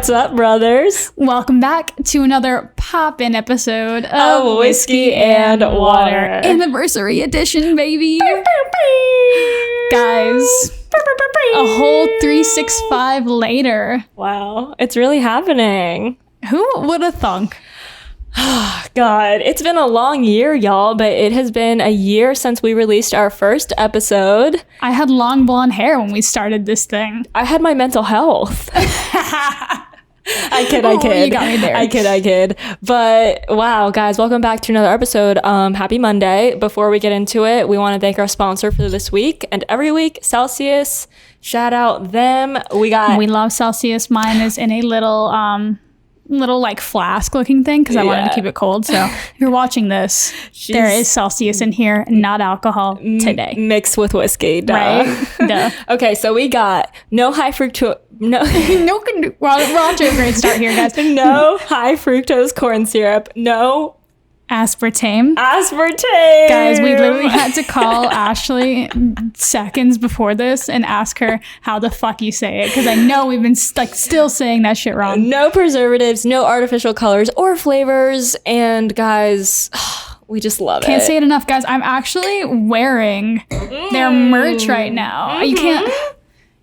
What's up, brothers? Welcome back to another pop-in episode of Whiskey and Water. Anniversary edition, baby. Guys, a whole 365 later. Wow, it's really happening. Who would have thunk? God, it's been a long year, y'all, but it has been a year since we released our first episode. I had long blonde hair when we started this thing. I had my mental health. I kid. You got me there. I kid. But wow, guys, welcome back to another episode. Happy Monday. Before we get into it, we want to thank our sponsor for this week and every week, Celsius. Shout out them. We love Celsius. Mine is in a little like flask looking thing because I wanted to keep it cold. So if you're watching this, there is Celsius in here, not alcohol today. Mixed with whiskey. Duh. Right? Duh. Okay, so we got no high fructose. No, we're off to a great start here, guys. No high fructose corn syrup. No aspartame. Guys, we literally had to call Ashley seconds before this and ask her how the fuck you say it, because I know we've been still saying that shit wrong. No preservatives, no artificial colors or flavors, and guys, we just love it. Can't say it enough, guys. I'm actually wearing their merch right now.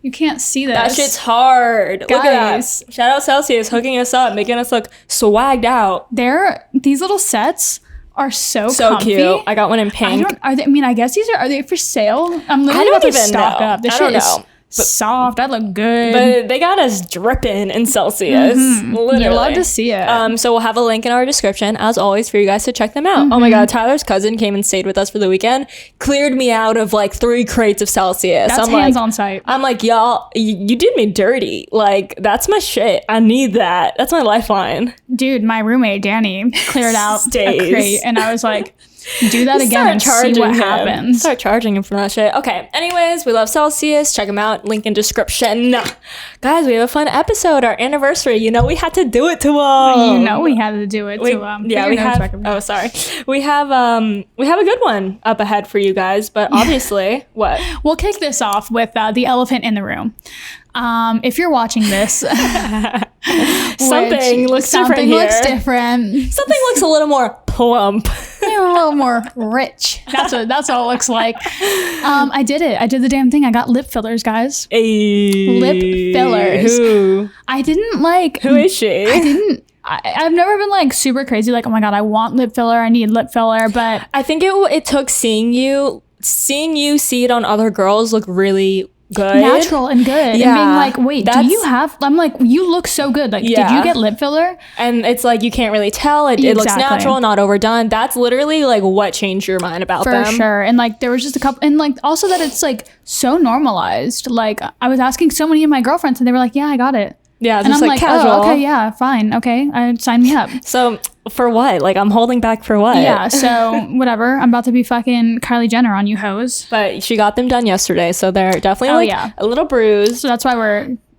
You can't see this. That shit's hard. Guys. Look at that. Shout out Celsius hooking us up, making us look swagged out. These little sets are so comfy. Cute. I got one in pink. I guess these are they for sale? I'm literally about to stock up. This shit is soft. I look good. But they got us dripping in Celsius. Literally. You're allowed to see it. So we'll have a link in our description, as always, for you guys to check them out. Oh my God, Tyler's cousin came and stayed with us for the weekend. Cleared me out of like 3 crates of Celsius. That's hands on site. I'm like, y'all, you did me dirty. Like, that's my shit. I need that. That's my lifeline. Dude, my roommate, Danny, cleared out a crate. And I was like, do that again and see what happens. Start charging him for that shit. Okay, anyways, we love Celsius. Check them out. Link in description. Guys, we have a fun episode. Our anniversary. You know we had to do it to them. You know we had to do it to them. Yeah, we have. Oh, sorry. We have a good one up ahead for you guys. But obviously, what? We'll kick this off with the elephant in the room. If you're watching this, something looks different. Something looks a little more plump. A little more rich. That's what it looks like. I did it. I did the damn thing. I got lip fillers, guys. Lip fillers. Who? I didn't like. Who is she? I've never been like super crazy. Like, oh my God, I want lip filler. I need lip filler. But I think it took seeing you see it on other girls look really good, natural and good, and being like, wait, do you have? I'm like, you look so good. Like, did you get lip filler? And it's like you can't really tell. It looks natural, not overdone. That's literally like what changed your mind about them, for sure. And like there was just a couple, and like also that it's like so normalized. Like I was asking so many of my girlfriends, and they were like, yeah, I got it. Yeah, and I'm like, casual. Oh, okay, yeah, fine, okay, sign me up. So for what? Like, I'm holding back for what? Yeah, so whatever. I'm about to be fucking Kylie Jenner on you hoes. But she got them done yesterday, so they're definitely a little bruised. So that's why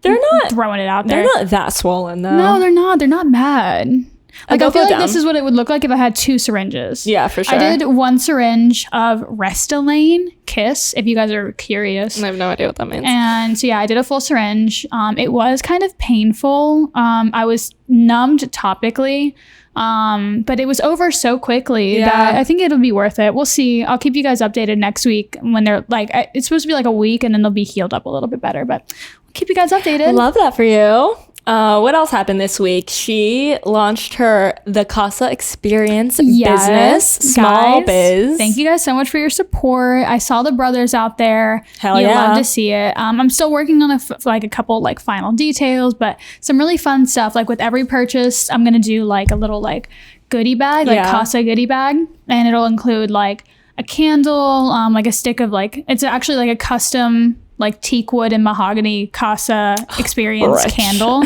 they're not throwing it out there. They're not that swollen though. No, they're not. They're not bad. Like, I feel like this is what it would look like if I had 2 syringes. Yeah, for sure. I did 1 syringe of Restylane Kiss, if you guys are curious. I have no idea what that means. And so, yeah, I did a full syringe. It was kind of painful. I was numbed topically, but it was over so quickly that I think it'll be worth it. We'll see. I'll keep you guys updated next week when they're like, it's supposed to be like a week and then they'll be healed up a little bit better, but we'll keep you guys updated. Love that for you. What else happened this week? She launched the Casa Experience business, small biz. Thank you guys so much for your support. I saw the brothers out there. Hell you yeah. love to see it. I'm still working on a couple like final details, but some really fun stuff. Like with every purchase, I'm gonna do like a little like goodie bag, like Casa goodie bag, and it'll include like a candle, like a stick of like, it's actually like a custom like teak wood and mahogany Casa Experience candle.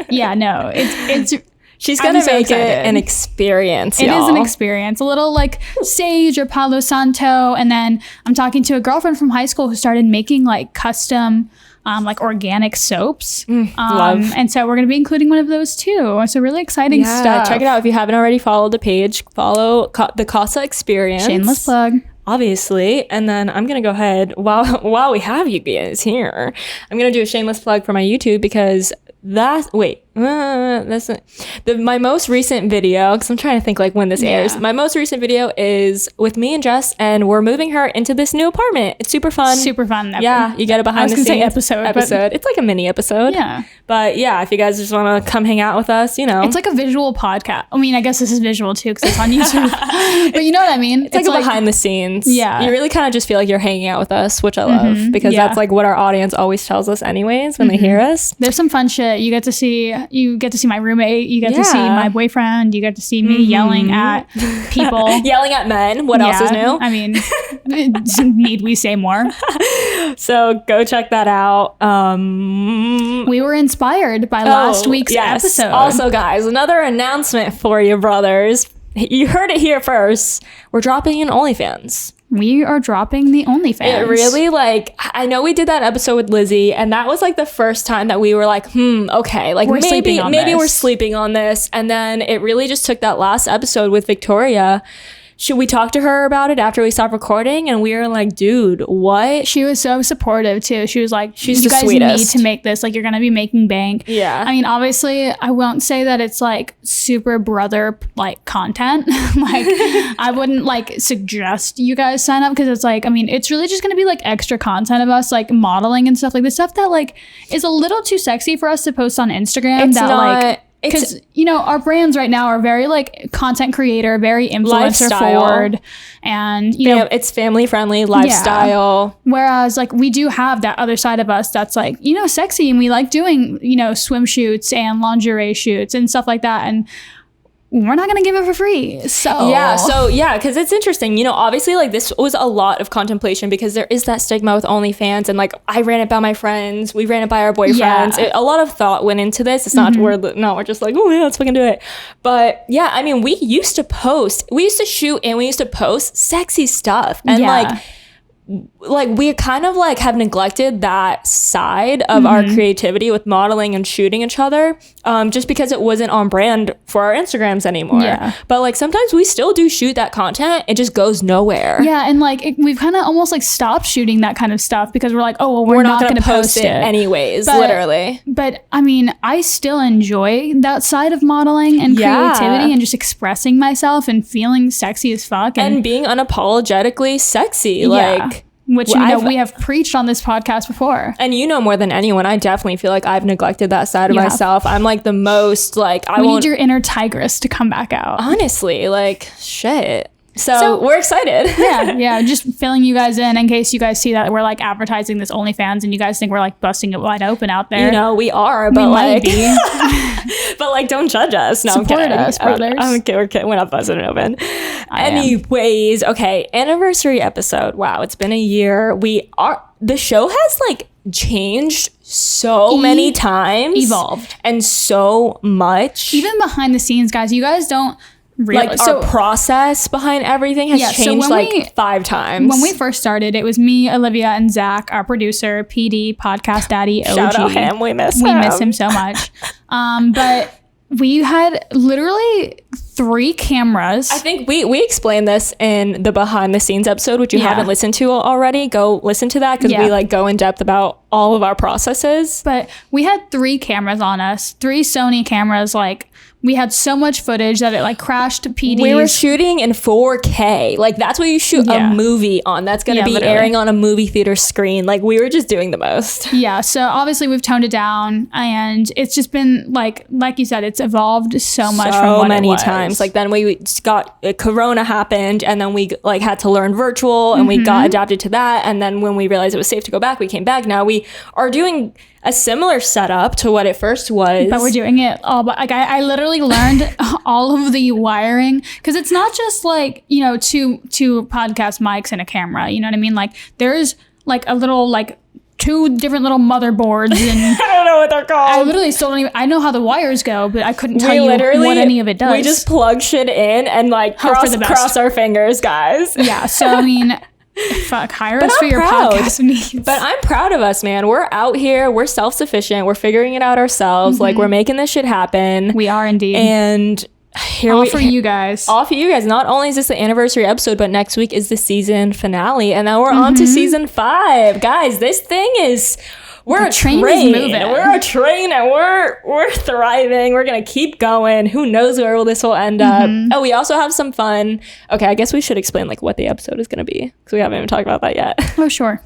Yeah, no, it's she's gonna make it an experience. It y'all. is an experience. A little like sage or Palo Santo, and then I'm talking to a girlfriend from high school who started making like custom like organic soaps. Love. And so we're going to be including one of those too. So really exciting stuff. Check it out. If you haven't already followed the page, follow the Casa Experience. Shameless plug. Obviously. And then I'm going to go ahead, while we have you guys here, I'm going to do a shameless plug for my YouTube because My most recent video, because I'm trying to think like when this airs. My most recent video is with me and Jess, and we're moving her into this new apartment. It's super fun. Yeah, you get a behind the scenes episode. It's like a mini episode. Yeah. But yeah, if you guys just want to come hang out with us, you know. It's like a visual podcast. I mean, I guess this is visual too because it's on YouTube. But you know what I mean? It's like a behind the scenes. Yeah. You really kind of just feel like you're hanging out with us, which I love because that's like what our audience always tells us anyways when they hear us. There's some fun shit. You get to see my roommate. You get to see my boyfriend. You get to see me yelling at people. Yelling at men. What else is new? I mean, need we say more? So go check that out. We were inspired by last week's episode. Also, guys, another announcement for you brothers. You heard it here first. We're dropping an OnlyFans. We are dropping the OnlyFans. It really, like, I know we did that episode with Lizzie, and that was like the first time that we were like, okay, like maybe we're sleeping on this. And then it really just took that last episode with Victoria. Should we talk to her about it after we stopped recording? And we were like, dude, what? She was so supportive too. She was like, she's you the guys sweetest. need to make this. Like, you're going to be making bank. Yeah. I mean, obviously, I won't say that it's like super brother like content. Like, I wouldn't like suggest you guys sign up because it's like, I mean, it's really just going to be like extra content of us like modeling and stuff like the stuff that like is a little too sexy for us to post on Instagram. It's not. Because, you know, our brands right now are very, like, content creator, very influencer forward. And, you know, it's family friendly lifestyle. Yeah. Whereas, like, we do have that other side of us that's, like, you know, sexy. And we like doing, you know, swim shoots and lingerie shoots and stuff like that. And we're not going to give it for free. So yeah, because it's interesting. You know, obviously, like, this was a lot of contemplation because there is that stigma with OnlyFans. And, like, I ran it by my friends. We ran it by our boyfriends. Yeah. A lot of thought went into this. It's not, we're just like, oh, yeah, let's fucking do it. But, yeah, I mean, we used to shoot and we used to post sexy stuff. And, like we kind of like have neglected that side of our creativity with modeling and shooting each other just because it wasn't on brand for our Instagrams anymore. But like sometimes we still do shoot that content. It just goes nowhere. Yeah. And like we've kind of almost like stopped shooting that kind of stuff because we're like, oh, well, we're not going to post it anyways, literally. But I mean, I still enjoy that side of modeling and creativity and just expressing myself and feeling sexy as fuck. And being unapologetically sexy. Like, which, you know, we have preached on this podcast before. And you know more than anyone, I definitely feel like I've neglected that side of myself. I'm like the most like, we need your inner tigress to come back out. Honestly, like shit. So we're excited. Yeah. Just filling you guys in case you guys see that we're like advertising this OnlyFans and you guys think we're like busting it wide open out there. You know, we are, but like, but like, don't judge us. No, support us, brothers. We're not busting it open. Anyways, okay, anniversary episode. Wow, it's been a year. The show has like changed so many times, evolved, and so much. Even behind the scenes, guys, you guys don't. Really? Like our process behind everything has changed like 5 times. When we first started, it was me, Olivia, and Zach, our producer, PD, podcast daddy, OG. Shout out him. We miss him so much. But we had literally 3 cameras. I think we explained this in the behind the scenes episode, which you haven't listened to already. Go listen to that because we like go in depth about all of our processes. But we had 3 cameras on us, 3 Sony cameras, like. We had so much footage that it like crashed PDs. We were shooting in 4K. Like that's what you shoot a movie on. That's going to be airing on a movie theater screen. Like we were just doing the most. Yeah. So obviously we've toned it down and it's just been like you said, it's evolved so much from what it was. Times. Like then we got Corona happened and then we like had to learn virtual and we got adapted to that. And then when we realized it was safe to go back, we came back. Now we are doing a similar setup to what it first was, but we're doing it all. But like I literally learned all of the wiring because it's not just like, you know, two podcast mics and a camera. You know what I mean? Like there's like a little like 2 different little motherboards and I don't know what they're called. I literally still don't even. I know how the wires go, but I couldn't tell you what any of it does. We just plug shit in and like cross our fingers, guys. Yeah. So I mean. Fuck, hire us for your podcast needs. But I'm proud of us, man. We're out here. We're self-sufficient. We're figuring it out ourselves. Like, we're making this shit happen. We are indeed. And here all for you guys. All for you guys. Not only is this the anniversary episode, but next week is the season finale. And now we're on to season 5. Guys, this thing is... we're a train. We're a train, and we're thriving. We're gonna keep going. Who knows where this will end up? Oh, we also have some fun. Okay, I guess we should explain like what the episode is gonna be, because we haven't even talked about that yet. Oh, sure.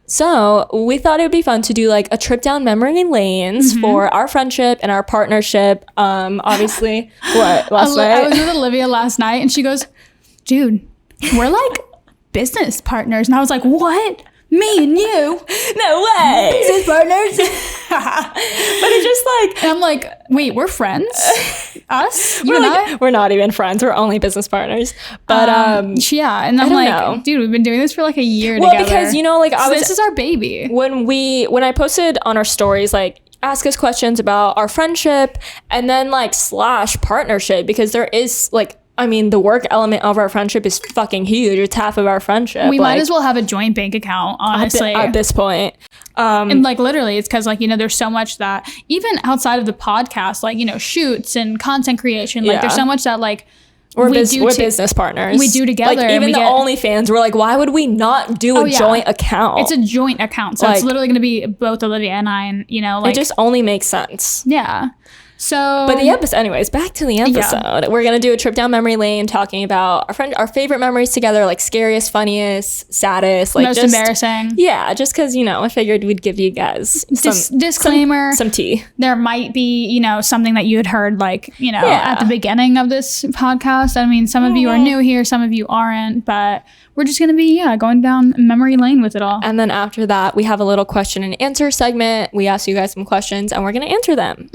So we thought it would be fun to do like a trip down memory lanes for our friendship and our partnership. Obviously, what last night? I was with Olivia last night, and she goes, "Dude, we're like business partners," and I was like, "What? Me and you? No way, business partners?" But it's just like, and I'm like, "Wait, we're friends? Us? You we're and like, I? We're not even friends. We're only business partners." But yeah, and I'm like, know. "Dude, we've been doing this for like a year well, together." because like this is our baby. When I posted on our stories like, ask us questions about our friendship and then like / partnership, because there is like, I mean, the work element of our friendship is fucking huge. It's half of our friendship. We might as well have a joint bank account, honestly. At this point. And like literally, it's because like, there's so much that even outside of the podcast, like, shoots and content creation, like there's so much that like we're business partners. We do together. Like even the OnlyFans, we're like, why would we not do a joint account? It's a joint account. So it's literally going to be both Olivia and I, and like. It just only makes sense. Yeah. So, but the episode, anyways, back to the episode. Yeah. We're gonna do a trip down memory lane, talking about our favorite memories together, like scariest, funniest, saddest, like most embarrassing. Yeah, just because I figured we'd give you guys disclaimer, some tea. There might be something that you had heard like at the beginning of this podcast. I mean, some of you are new here, some of you aren't, but we're just gonna be going down memory lane with it all. And then after that, we have a little question and answer segment. We ask you guys some questions, and we're gonna answer them.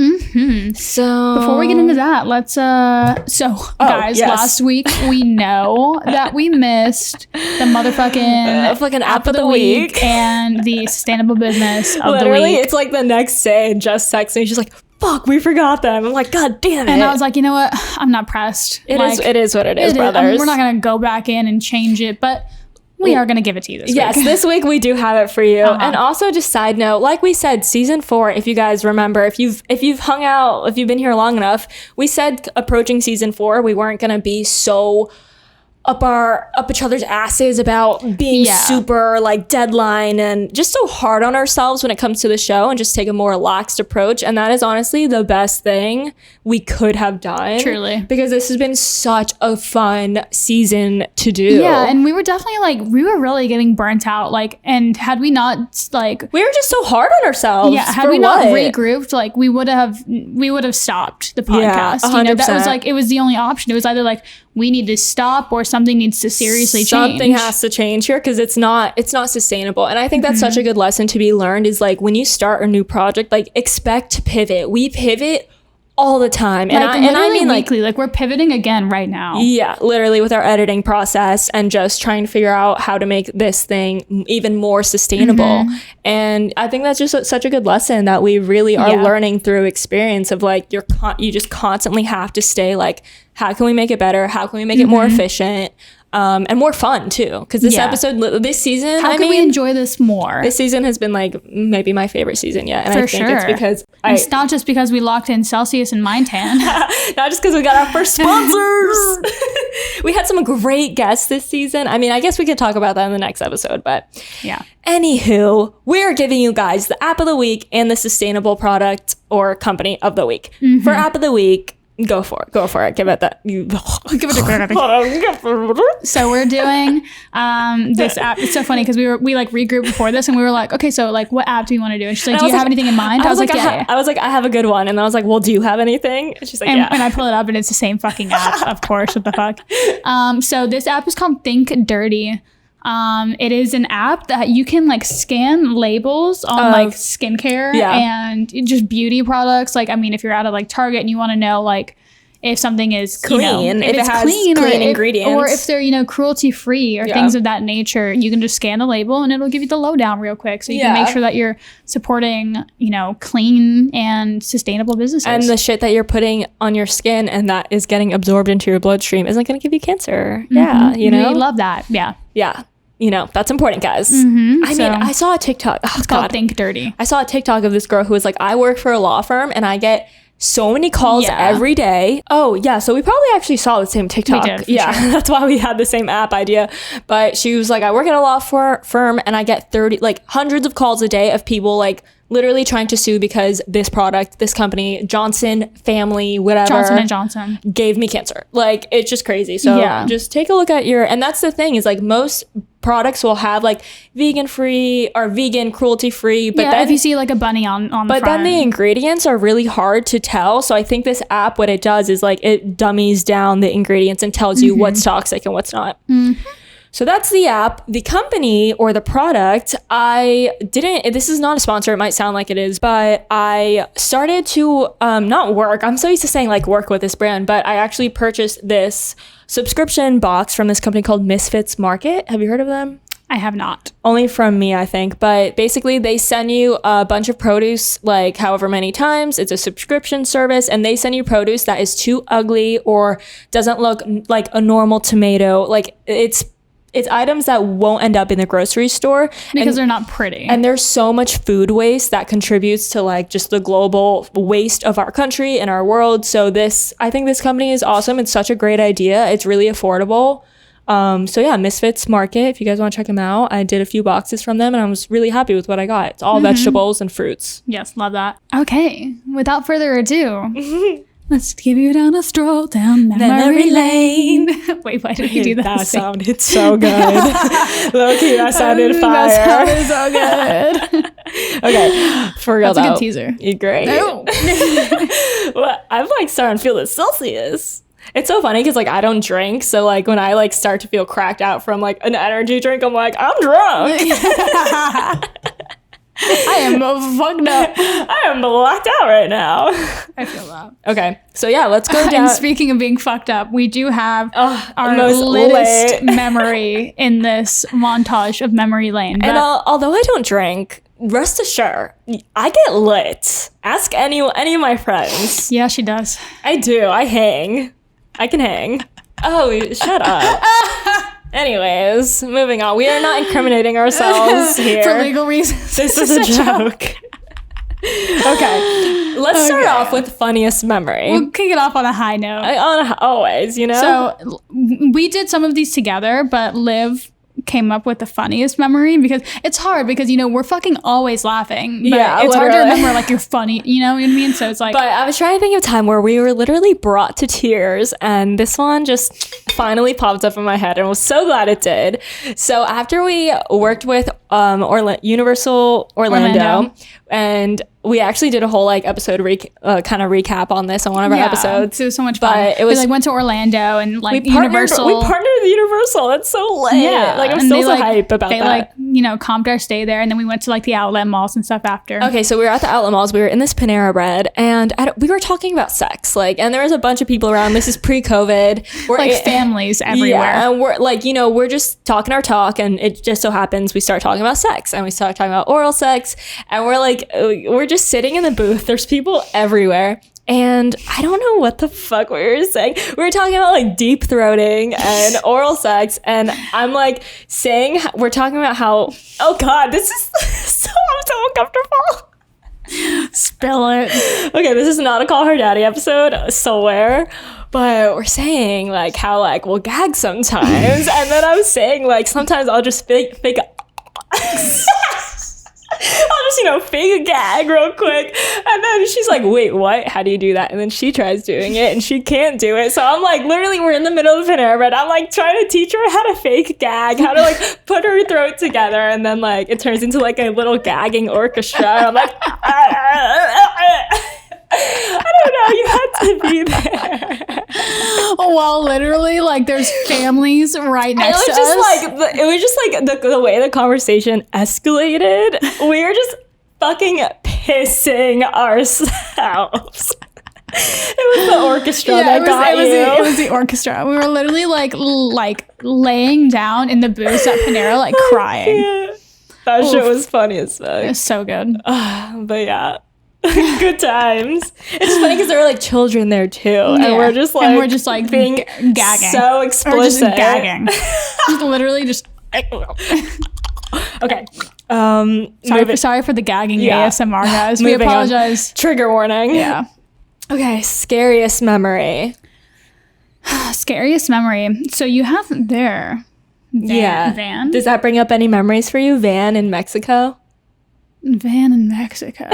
So before we get into that, let's guys, last week we know that we missed the motherfucking fucking app of the week and the sustainable business of Literally, the week. It's like the next day, and just texts me. She's like, "Fuck, we forgot them." I'm like, "God damn it!" And I was like, you know what? I'm not pressed. It is what it is, brothers. We're not gonna go back in and change it, but we are going to give it to you this week. Yes, this week we do have it for you. And also, just side note, like we said, season 4, if you guys remember, if you've hung out, if you've been here long enough, we said approaching season 4, we weren't going to be so up each other's asses about being super like deadline and just so hard on ourselves when it comes to the show, and just take a more relaxed approach. And that is honestly the best thing we could have done. Truly. Because this has been such a fun season to do. Yeah, and we were definitely we were really getting burnt out. And had we not we were just so hard on ourselves. Yeah, had we not regrouped, we would have stopped the podcast. Yeah, 100%. That was it was the only option. It was either we need to stop or something needs to seriously change. Something has to change here, because it's not sustainable. And I think that's such a good lesson to be learned, is when you start a new project, expect to pivot. We pivot all the time. And I mean weekly, we're pivoting again right now. Yeah, literally with our editing process and just trying to figure out how to make this thing even more sustainable. And I think that's just such a good lesson that we really are learning through experience of you just constantly have to stay how can we make it better? How can we make it more efficient? And more fun too, because this season, how can we enjoy this more? This season has been maybe my favorite season yet, and I think it's because it's not just because we locked in Celsius and Mindtan, not just because we got our first sponsors. We had some great guests this season. I mean, I guess we could talk about that in the next episode, but yeah. Anywho, we're giving you guys the app of the week and the sustainable product or company of the week. For app of the week, Go for it. Give it that. Give it a credit. So we're doing this app. It's so funny because we regrouped before this, and we were like, okay, so what app do you want to do? And she's like, do you have anything in mind? I was like, yeah. I was like, I have a good one. And I was like, well, do you have anything? And she's like, yeah. And I pull it up, and it's the same fucking app, of course. What the fuck? So this app is called Think Dirty. It is an app that you can scan labels on skincare and just beauty products. If you're out of Target and you want to know if something is clean, if it has clean ingredients, or if they're cruelty free or things of that nature, you can just scan the label and it'll give you the lowdown real quick, so you can make sure that you're supporting clean and sustainable businesses. And the shit that you're putting on your skin and that is getting absorbed into your bloodstream isn't going to give you cancer. Yeah, we love that. Yeah. That's important, guys. I mean, I saw a TikTok. It's called Think Dirty. I saw a TikTok of this girl who was like, I work for a law firm and I get so many calls every day. Oh, yeah. So we probably actually saw the same TikTok. We did, sure. That's why we had the same app idea. But she was like, I work at a law firm and I get hundreds of calls a day of people literally trying to sue because this product, this company, Johnson family, whatever, Johnson & Johnson, gave me cancer. Like, it's just crazy. So just take a look at and that's the thing is like most products will have like vegan free or vegan cruelty free, but then if you see like a bunny on the but front. then the ingredients are really hard to tell. So I think this app, what it does is like it dummies down the ingredients and tells you what's toxic and what's not. So that's the app. The company or the product, this is not a sponsor, it might sound like it is, but I started to not work. I'm so used to saying like work with this brand, but I actually purchased this subscription box from this company called Misfits Market. Have you heard of them? I have not. Only from me, I think. But basically, they send you a bunch of produce, like however many times. It's a subscription service, and they send you produce that is too ugly or doesn't look like a normal tomato. Like it's items that won't end up in the grocery store because they're not pretty. And there's so much food waste that contributes to like just the global waste of our country and our world. So I think this company is awesome. It's such a great idea. It's really affordable. So yeah, Misfits Market, if you guys want to check them out. I did a few boxes from them and I was really happy with what I got. It's all vegetables and fruits. Yes, love that. Okay, without further ado, let's give you down a stroll down memory lane. Wait, why did you do that? That sounded so good. Low-key, that sounded fire. That sounded so good. Okay, for real though. That's a good teaser. You're great. No. Well, I'm like starting to feel the Celsius. It's so funny because like I don't drink, so like when I like start to feel cracked out from like an energy drink, I'm like, I'm drunk. I am fucked up. I am blacked out right now. I feel that. Okay, so yeah, let's go down. And speaking of being fucked up, we do have our most latest memory in this montage of memory lane. And although I don't drink, rest assured, I get lit. Ask any of my friends. Yeah, she does. I do. I hang. I can hang. Oh, shut up. Anyways, moving on. We are not incriminating ourselves here. For legal reasons. This is a joke. Okay. Let's start off with funniest memory. We'll kick it off on a high note. Always, you know? So we did some of these together, but Liv came up with the funniest memory because it's hard because, you know, we're fucking always laughing. But yeah, it's literally hard to remember like you're funny, you know what I mean? So it's like. But I was trying to think of a time where we were literally brought to tears, and this one just finally popped up in my head and was so glad it did. So after we worked with Universal Orlando, and we actually did a whole like episode kind of recap on this on one of our episodes. It was so much fun. But it was we like went to Orlando and like Universal. We partnered with Universal. That's so lit. Yeah, like I'm still so hype about that. They like, you know, comped our stay there, and then we went to like the outlet malls and stuff after. Okay, so we were at the outlet malls. We were in this Panera Bread, and we were talking about sex. Like, and there was a bunch of people around. This is pre-COVID. We're like families everywhere. Yeah, and we're like, you know, we're just talking our talk, and it just so happens we start talking about sex, and we start talking about oral sex, and we're like, we're just sitting in the booth. There's people everywhere. And I don't know what the fuck we were saying. We were talking about like deep throating and oral sex. And I'm like we're talking about how, oh God, this is I'm so uncomfortable. Spill it. Okay, this is not a Call Her Daddy episode, I swear. But we're saying like how like we'll gag sometimes. And then I'm saying like sometimes I'll just fake I'll just, you know, fake a gag real quick. And then she's like, wait, what? How do you do that? And then she tries doing it and she can't do it. So I'm like, literally, we're in the middle of Panera Bread. I'm like trying to teach her how to fake gag, how to like put her throat together. And then like it turns into like a little gagging orchestra. And I'm like, I don't know, you had to be there. Well, literally, like, there's families right next to us. It was just like the way the conversation escalated. We were just fucking pissing ourselves. It was the orchestra that got you. It was the orchestra. We were literally like laying down in the booths at Panera, like crying. That shit was funny as fuck. It was so good. But yeah. Good times. It's funny because there were like children there too, and we're just like being gagging, so explicit, or just gagging, just literally just. Okay. Sorry for the gagging ASMR, guys. We apologize. On. Trigger warning. Yeah. Okay. Scariest memory. Scariest memory. So you have Van. Does that bring up any memories for you? Van in Mexico. Van in Mexico.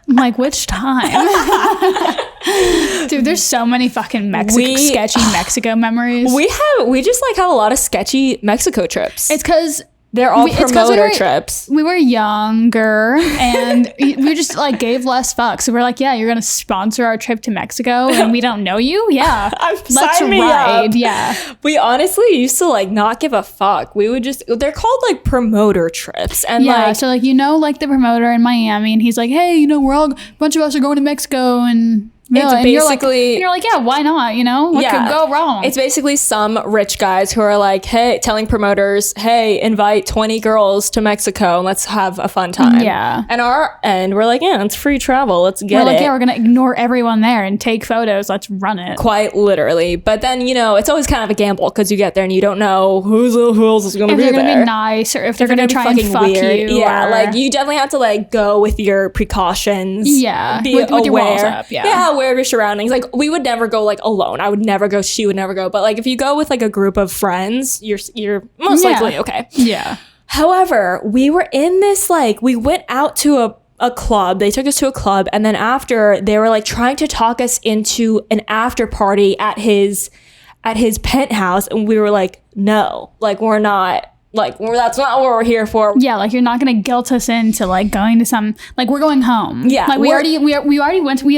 I'm like, which time? Dude, there's so many fucking sketchy Mexico memories. We just like have a lot of sketchy Mexico trips. It's because they're all promoter trips. We were younger and we just like gave less fucks. So we're like, yeah, you're gonna sponsor our trip to Mexico and we don't know you? Yeah. Let's ride. Up. Yeah. We honestly used to like not give a fuck. We would just, they're called like promoter trips. And yeah, so like, like the promoter in Miami and he's like, hey, a bunch of us are going to Mexico and it's basically you're like, yeah, why not? What could go wrong? It's basically some rich guys who are like, hey, telling promoters, hey, invite 20 girls to Mexico and let's have a fun time. Yeah. And our end, we're like, yeah, it's free travel. Let's get it. We're like, yeah, we're gonna ignore everyone there and take photos. Let's run it. Quite literally. But then it's always kind of a gamble because you get there and you don't know who else is gonna be there. If they're gonna be nice or if they're gonna try and fuck weird. You. Yeah, like you definitely have to like go with your precautions. Yeah. Be with your walls up. Yeah. Aware of your surroundings. Like we would never go like alone. I would never go. She would never go. But like if you go with like a group of friends, you're most likely okay. Yeah. However, we were in this like we went out to a club. They took us to a club, and then after they were like trying to talk us into an after party at his penthouse, and we were like, no, like we're not. Like, that's not what we're here for. Yeah, like you're not gonna guilt us into like going to some, like we're going home. Yeah, like we had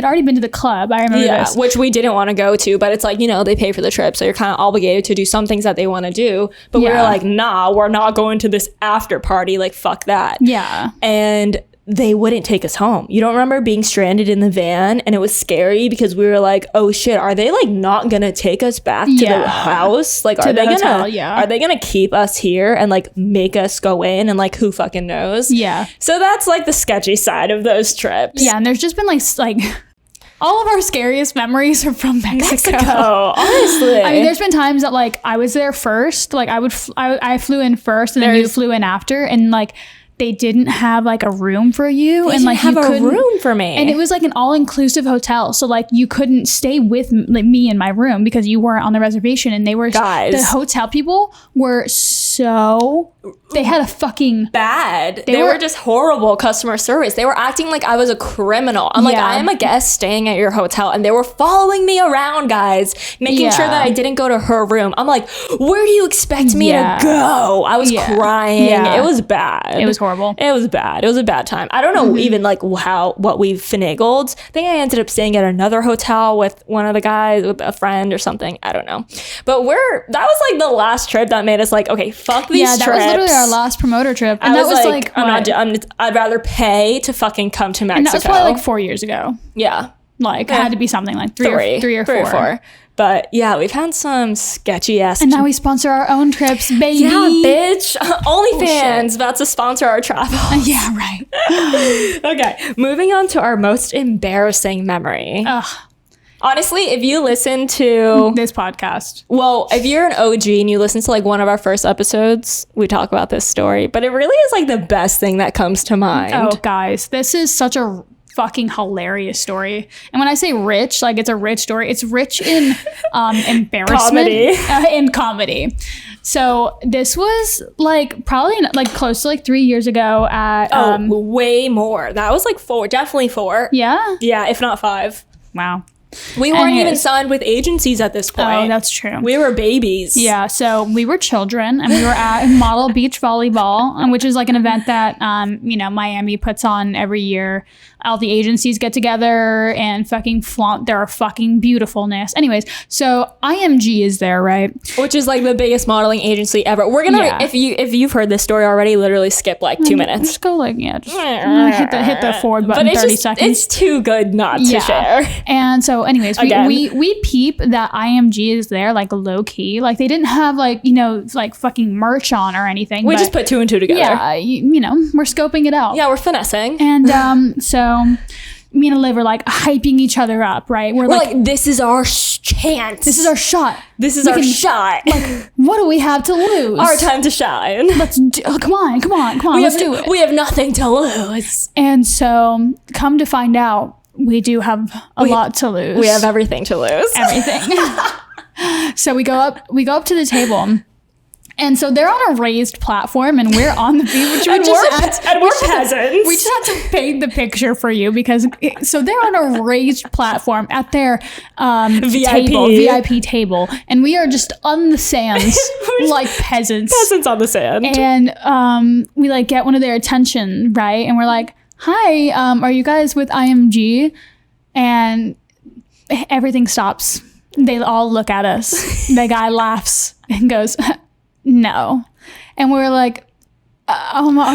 already been to the club. I remember this, which we didn't want to go to, but it's like they pay for the trip, so you're kind of obligated to do some things that they want to do. But we were like, nah, we're not going to this after party. Like, fuck that. Yeah, and they wouldn't take us home. You don't remember being stranded in the van and it was scary because we were like, oh shit, are they like not gonna take us back to the house? Like are they gonna keep us here and like make us go in and like who fucking knows? Yeah. So that's like the sketchy side of those trips. Yeah, and there's just been like all of our scariest memories are from Mexico. Honestly. I mean, there's been times that like I was there first, like I flew in first and then you flew in after, and like they didn't have like a room for you, and like you couldn't have a room for me, and it was like an all-inclusive hotel, so like you couldn't stay with me in my room because you weren't on the reservation, and they were the hotel people were so they had a fucking bad. They were just horrible customer service. They were acting like I was a criminal. I'm like, I am a guest staying at your hotel, and they were following me around, guys, making sure that I didn't go to her room. I'm like, where do you expect me to go? I was crying. It was bad. It was horrible. It was bad. It was a bad time. I don't know even like what we finagled. I think I ended up staying at another hotel with one of the guys, with a friend or something. I don't know. But that was like the last trip that made us like, okay, fuck these trips. Yeah, that was literally our last promoter trip. And that was like I'd rather pay to fucking come to Mexico. And that was probably like 4 years ago. Yeah. Like, it had to be something like three or four. But yeah, we've had some sketchy ass. And now we sponsor our own trips, baby. Yeah, bitch. OnlyFans about to sponsor our travel. Yeah, right. Okay, moving on to our most embarrassing memory. Ugh. Honestly, if you listen to this podcast, well, if you're an OG and you listen to like one of our first episodes, we talk about this story, but it really is like the best thing that comes to mind. Oh, guys, this is such a fucking hilarious story. And when I say rich, like it's a rich story, it's rich in embarrassment and comedy. So this was like probably like close to like 3 years ago at way more. That was like 4, definitely 4. Yeah, if not 5. Wow. We weren't even signed with agencies at this point. Oh, that's true. We were babies. Yeah, so we were children, and we were at Model Beach Volleyball, which is like an event that Miami puts on every year. All the agencies get together and fucking flaunt their fucking beautifulness. Anyways, so IMG is there, right? Which is like the biggest modeling agency ever. We're gonna if you've heard this story already, literally skip like 2 minutes. Just go like hit the forward button. 30 seconds. It's too good not to share. And so anyways, we peep that IMG is there like low key. Like they didn't have like like fucking merch on or anything. We just put 2 and 2 together. Yeah, we're scoping it out. Yeah, we're finessing. And so me and Liv are like hyping each other up, right? We're like, this is our chance. This is our shot. This is our shot. Like, what do we have to lose? Our time to shine. Come on. Let's do it. We have nothing to lose. And so, come to find out, we do have a lot to lose. We have everything to lose. Everything. So we go up to the table. And so they're on a raised platform and we're on the beach. And we're peasants. We just had to paint the picture for you because so they're on a raised platform at their VIP table, and we are just on the sands like peasants. Peasants on the sand. And we like get one of their attention, right? And we're like, hi, are you guys with IMG? And everything stops. They all look at us. The guy laughs and goes, no. And we're like, okay.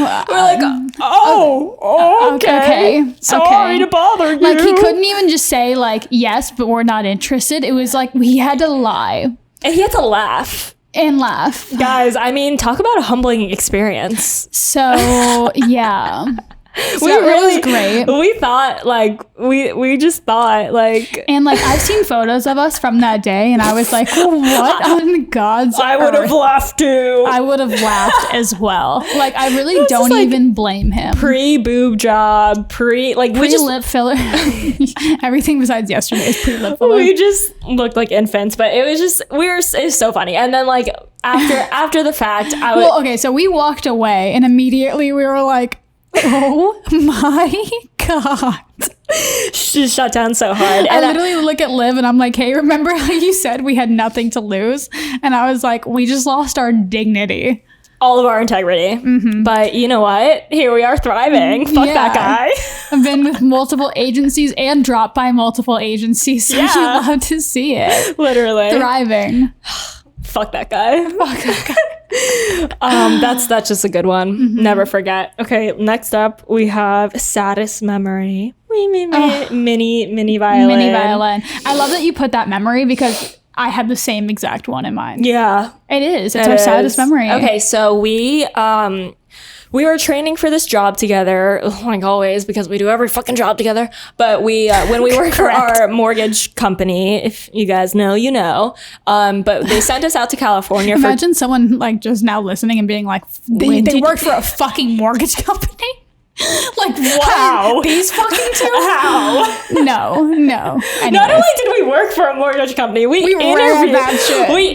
Sorry to bother you. Like, he couldn't even just say like, yes, but we're not interested. It was like, we had to lie. And he had to laugh. Guys, I mean, talk about a humbling experience. So, yeah. So it was great. We thought we just thought and I've seen photos of us from that day and I was like, what on God's I would have laughed too. I would have laughed as well. Like, I really don't even blame him. Pre-boob job, lip filler. Everything besides yesterday is pre-lip filler. We just looked like infants, but it was so funny. And then after the fact, so we walked away and immediately we were like, oh my God. She shut down so hard. I literally look at Liv and I'm like, hey, remember how you said we had nothing to lose? And I was like, we just lost our dignity. All of our integrity. Mm-hmm. But you know what? Here we are thriving. Fuck that guy. I've been with multiple agencies and dropped by multiple agencies. So you love to see it. Literally. Thriving. Fuck that guy. That's just a good one. Mm-hmm. Never forget. Okay, next up we have saddest memory. Mini violin. Mini violin. I love that you put that memory because I had the same exact one in mind. Yeah. It is. It's our saddest memory. Okay, so we were training for this job together, like always, because we do every fucking job together. But we, when we worked for our mortgage company, if you guys know, you know. But they sent us out to California. Imagine someone just now listening and being like, they worked for a fucking mortgage company. Like, what? How? These fucking two? How? No. Anyways. Not only did we work for a mortgage company, we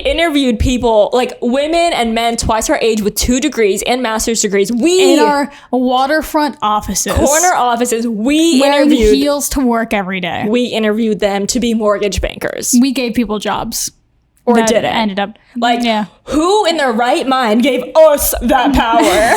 interviewed people, like women and men twice our age with 2 degrees and master's degrees. In our waterfront offices. Corner offices. We wearing interviewed heels to work every day. We interviewed them to be mortgage bankers. We gave people jobs. Or didn't. Ended up. Who in their right mind gave us that power?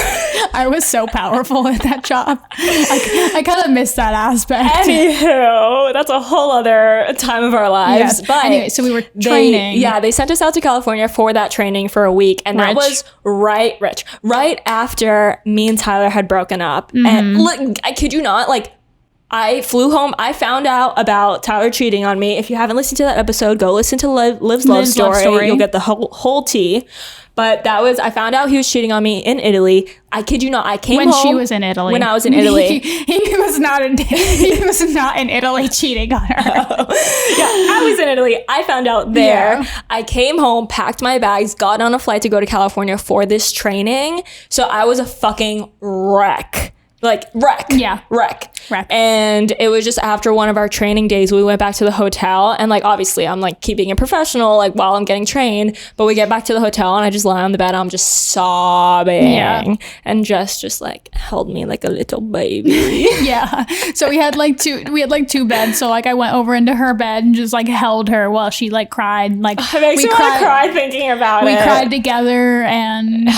I was so powerful at that job. I kind of missed that aspect. Anywho, that's a whole other time of our lives. Yeah. But anyway, so we were training. They sent us out to California for that training for a week. And that was right after me and Tyler had broken up. Mm-hmm. And look, I kid you not, I flew home. I found out about Tyler cheating on me. If you haven't listened to that episode, go listen to Liv's love story. You'll get the whole tea. But I found out he was cheating on me in Italy. I kid you not. I came home. When she was in Italy. When I was in Italy. He was not in Italy cheating on her. I was in Italy. I found out there. Yeah. I came home, packed my bags, got on a flight to go to California for this training. So I was a fucking wreck. Wreck. Yeah. Wreck. And it was just after one of our training days, we went back to the hotel. And obviously I'm keeping it professional, while I'm getting trained. But we get back to the hotel and I just lie on the bed. And I'm just sobbing. Yeah. And Jess just held me like a little baby. Yeah. So we had two beds. So I went over into her bed and just held her while she cried. It makes me want to cry thinking about it. We cried together and...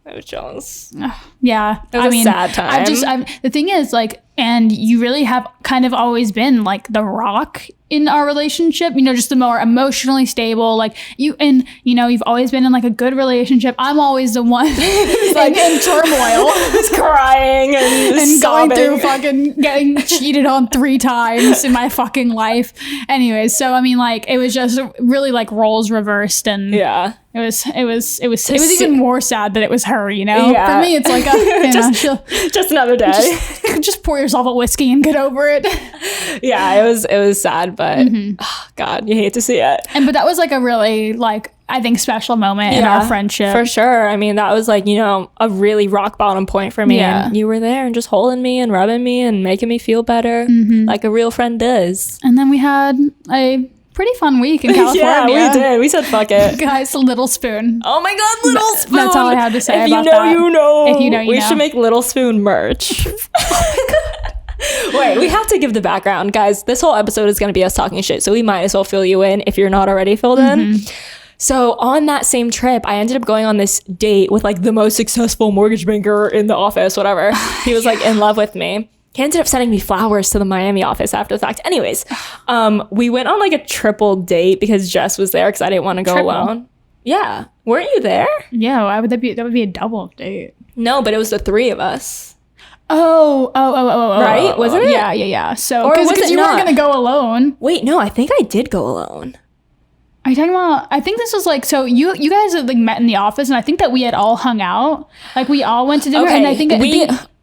I was jealous. Yeah. It was a sad time. The thing is, and you really have kind of always been the rock in our relationship, just the more emotionally stable, you've always been in a good relationship. I'm always the one in turmoil. Just crying and going through fucking getting cheated on 3 times in my fucking life. Anyways, so it was just really roles reversed, and yeah. It was even more sad that it was her, Yeah. For me, it's just another day. Just pour yourself a whiskey and get over it. Yeah, it was sad, but God, you hate to see it. But that was a really I think special moment in our friendship. For sure. I mean, that was a really rock bottom point for me. Yeah. And you were there and just holding me and rubbing me and making me feel better like a real friend does. And then we had a pretty fun week in California. Yeah, we did. We said fuck it. Guys, Little Spoon. Oh my God, Little Spoon. That's all I have to say if about you know, that. you know. If you know, you we know. should make Little Spoon merch. Wait, we have to give the background. Guys, this whole episode is going to be us talking shit, so we might as well fill you in if you're not already filled in. So on that same trip, I ended up going on this date with like the most successful mortgage banker in the office, whatever. He was like in love with me. He ended up sending me flowers to the Miami office after the fact. Anyways, we went on like a triple date because Jess was there because I didn't want to go alone. Yeah. Weren't you there? Yeah, why would that be? That would be a double date. No, but it was the three of us. Oh. Right? Wasn't it? Yeah. So, Or was because it you not? weren't going to go alone. Wait, no, I think I did go alone. Are you talking about, I think this was like, so you guys had like met in the office, and I think that we had all hung out. Like we all went to dinner, and I think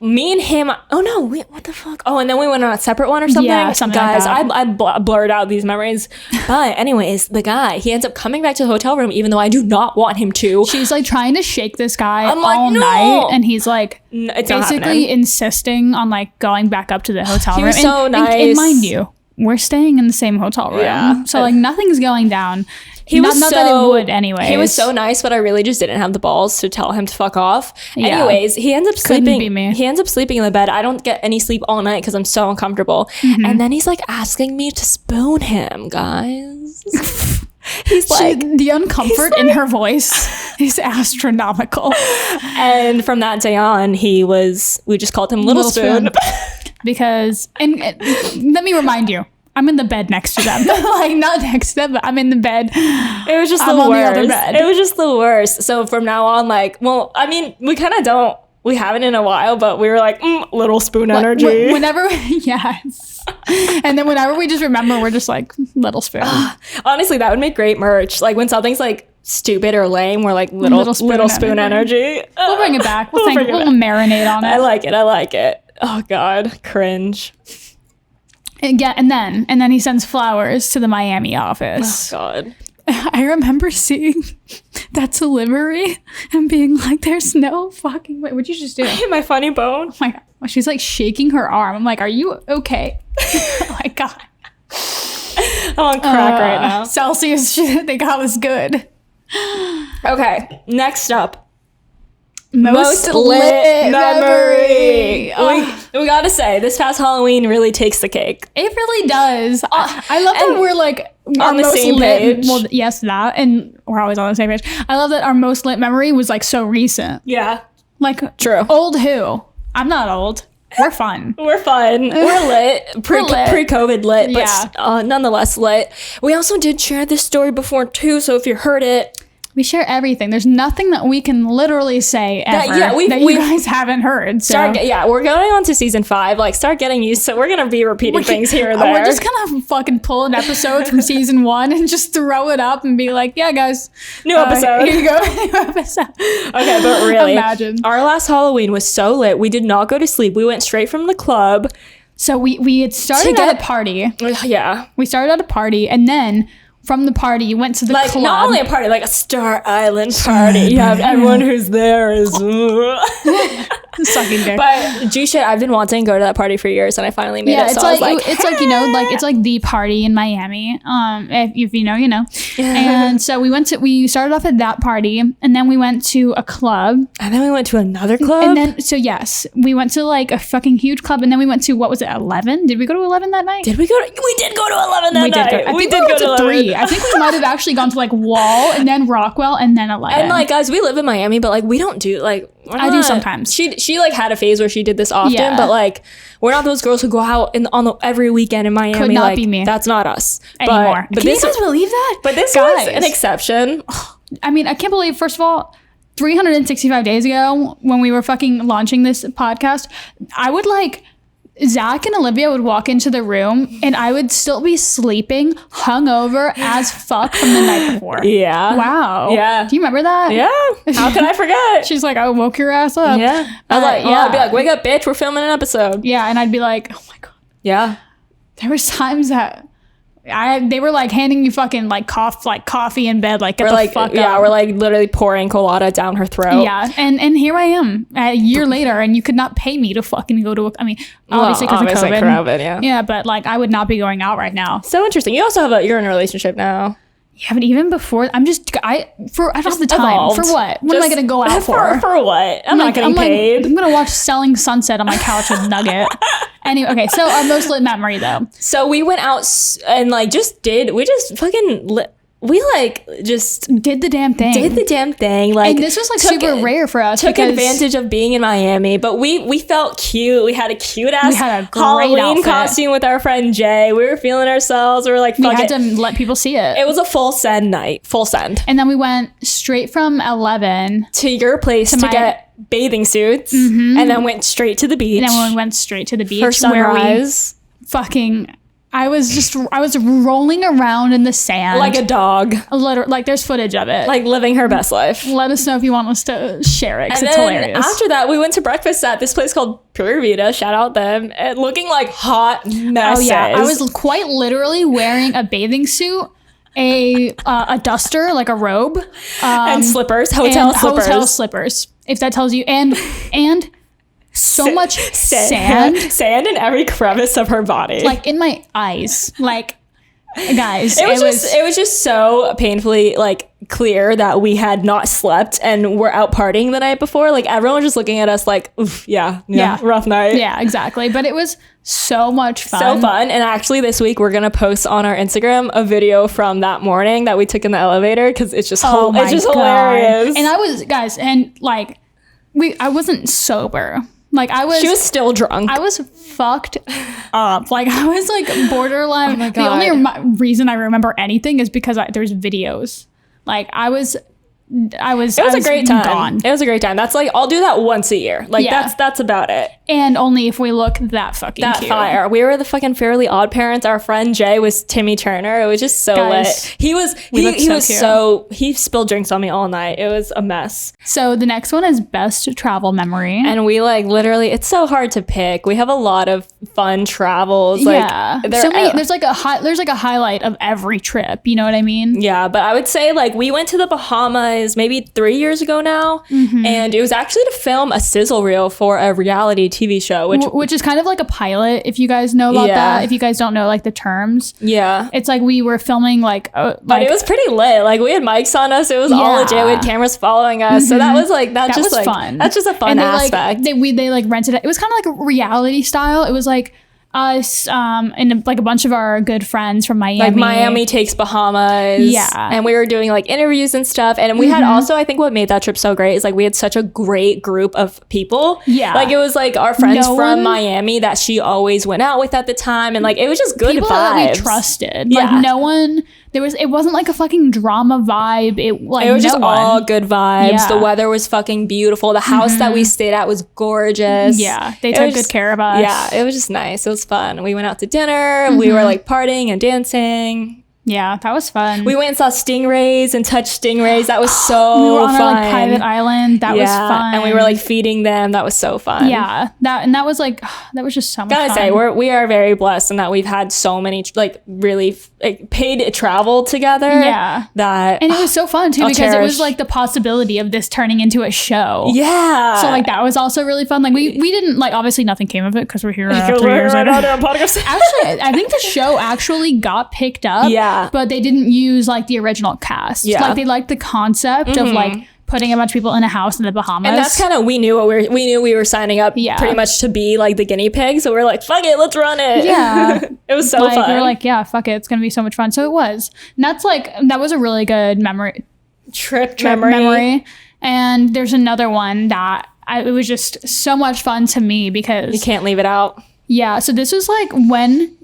me and him, oh no, what the fuck? Oh, and then we went on a separate one or something? Yeah, something Guys, like that. I blurred out these memories. But anyways, the guy, he ends up coming back to the hotel room even though I do not want him to. She's like trying to shake this guy I'm like, all no. night, and he's like It's not basically happening. insisting on like going back up to the hotel He room. was so and nice. mind you, we're staying in the same hotel room. Yeah. So like nothing's going down. He was not that it would anyway. He was so nice, but I really just didn't have the balls to tell him to fuck off. Yeah. Anyways, he ends up Couldn't sleeping. be me. He ends up sleeping in the bed. I don't get any sleep all night because I'm so uncomfortable. And then he's like asking me to spoon him, guys. He's like, the uncomfort in her voice is astronomical. and from that day on, we just called him Little Spoon. Because, and let me remind you, I'm in the bed next to them. Like, not next to them, but I'm in the bed. It was just I'm the on worst. the other bed. It was just the worst. So from now on, like, well, I mean, we kind of don't. We haven't in a while, but we were like, Little Spoon energy. Whenever, yes. And then whenever we just remember, we're just like, Little Spoon. Honestly, that would make great merch. Like when something's like stupid or lame, we're like little spoon energy. We'll bring it back. We'll bring it back. marinate on it. I like it. Oh God, cringe. And then he sends flowers to the Miami office. Oh God. I remember seeing that delivery and being like, there's no fucking way. What'd you just do? My funny bone. Oh my God. Well, she's like shaking her arm. I'm like, are you okay? Oh my God. I'm on crack right now. Celsius, they got us good. Okay, next up. Most lit memory. We gotta say, this past Halloween really takes the cake. It really does. I love that we're like on the same page. Well, yes, that, and we're always on the same page. I love that our most lit memory was like so recent. Yeah, Like true. Old who? I'm not old. We're fun. We're fun. We're lit. Pre-COVID lit, Yeah. but nonetheless lit. We also did share this story before too, so if you heard it, We share everything. There's nothing that we can literally say ever that you guys haven't heard. So. We're going on to season 5. Like, start getting used to. We're gonna be repeating things here and there. We're just gonna fucking pull an episode from season 1 and just throw it up and be like, "Yeah, guys, new episode. Here you go, new episode." Okay, but really, imagine our last Halloween was so lit. We did not go to sleep. We went straight from the club. So we had started at a party. Yeah, we started at a party, and then from the party, you went to the club. Not only a party, like a Star Island party. You have everyone who's there is sucking dick. But G-shit, I've been wanting to go to that party for years, and I finally made it. It's so like, I was like, it's like, you know, like it's like the party in Miami. If you know, you know. And so we started off at that party, and then we went to a club, and then we went to another club, and then yes, we went to like a fucking huge club, and then we went to, what was it, 11? Did we go to 11 that night? We did go to 11 that night. We did go to 3. I think we might have actually gone to like Wall and then Rockwell and then 11. And like, guys, we live in Miami, but like we don't do like I do sometimes. She like had a phase where she did this often, but like we're not those girls who go out every weekend in Miami. Could not like, be me. That's not us anymore. But Can you guys believe that? But this was an exception. I mean, I can't believe, first of all, 365 days ago when we were fucking launching this podcast, I would like Zach and Olivia would walk into the room and I would still be sleeping hungover as fuck from the night before. Yeah. Wow. Yeah. Do you remember that? Yeah. How can I forget? She's like, I woke your ass up. Yeah. I'd be like, wake up, bitch. We're filming an episode. Yeah. And I'd be like, oh my God. Yeah. There was times that they were like handing you fucking like coffee in bed, like get the fuck up. Yeah, we're like literally pouring colada down her throat. Yeah, and here I am a year later, and you could not pay me to fucking go to obviously because of COVID. Yeah, but like I would not be going out right now. So interesting. You also you're in a relationship now. Yeah, but even before, I don't have the time. Evolved. For what? What am I going to go out for? For what? I'm not getting paid. I'm going to watch Selling Sunset on my couch with Nugget. Anyway, okay, so our most lit memory, though. So we went out and, like, we just did the damn thing. Like, and this was like super rare for us. Took advantage of being in Miami, but we felt cute. We had a cute ass Halloween outfit. Costume with our friend Jay. We were feeling ourselves. We were like, fuck we had to let people see it. It was a full send night, full send. And then we went straight from 11 to your place to get bathing suits, and then went straight to the beach. And then we went straight to the beach for sunrise. I was rolling around in the sand like a dog. Like there's footage of it. Like living her best life. Let us know if you want us to share it, because it's hilarious. After that, we went to breakfast at this place called Pura Vida. Shout out them. And looking like hot messes. Oh yeah, I was quite literally wearing a bathing suit, a duster, like a robe, and slippers, hotel slippers. If that tells you, and so much sand in every crevice of her body, like in my eyes. Like, guys, it was just so painfully like clear that we had not slept and we're out partying the night before. Like everyone was just looking at us like, oof, yeah, rough night. Yeah, exactly. But it was so much fun. So fun. And actually this week we're gonna post on our Instagram a video from that morning that we took in the elevator, because it's just hilarious. And I was, guys, and like I wasn't sober. Like she was still drunk. I was fucked up. Like I was like borderline. Oh my God. The only reason I remember anything is because there's videos. Like it was a great time. Gone. It was a great time. That's like, I'll do that once a year. Like that's about it. And only if we look that fucking cute. Fire. We were the fucking Fairly Odd Parents. Our friend Jay was Timmy Turner. It was just so lit. He spilled drinks on me all night. It was a mess. So the next one is best travel memory. And we like literally, it's so hard to pick. We have a lot of fun travels. Yeah. There's like a highlight of every trip. You know what I mean? Yeah. But I would say like we went to the Bahamas maybe 3 years ago now. And it was actually to film a sizzle reel for a reality TV show, which is kind of like a pilot, if you guys know about that. If you guys don't know like the terms, it's like we were filming but it was pretty lit. Like we had mics on us. It was all legit. We had cameras following us. So that was like that was fun. That's just a fun aspect. They like rented it. It was kind of like a reality style. It was like us and like a bunch of our good friends from Miami. Like Miami Takes Bahamas. Yeah. And we were doing like interviews and stuff. And we had also, I think what made that trip so great is like we had such a great group of people. Yeah. Like it was like our friends from Miami that she always went out with at the time. And like it was just good people vibes. That we trusted. Like no one... It wasn't like a fucking drama vibe. It was just all good vibes. Yeah. The weather was fucking beautiful. The house that we stayed at was gorgeous. Yeah, they took good care of us. Yeah, it was just nice. It was fun. We went out to dinner. We were like partying and dancing. Yeah, that was fun. We went and saw stingrays and touched stingrays. That was so we were on fun. Our like private island. That was fun. And we were like feeding them. That was so fun. Yeah, that was like that was just so much fun. Gotta say, we are very blessed in that we've had so many like really like paid travel together. Yeah, and it was so fun too because it was like the possibility of this turning into a show. Yeah, so like that was also really fun. Like we didn't like obviously nothing came of it because we're here after 3 years later. Actually, I think the show actually got picked up. Yeah. But they didn't use like the original cast. Yeah. Like they liked the concept of like putting a bunch of people in a house in the Bahamas. And that's kind of we knew we were signing up pretty much to be like the guinea pig. So we're like, fuck it, let's run it. Yeah. It was so fun. We were like, yeah, fuck it, it's gonna be so much fun. So it was. And that was a really good trip memory. And there's another one that it was just so much fun to me because you can't leave it out. Yeah, so this was like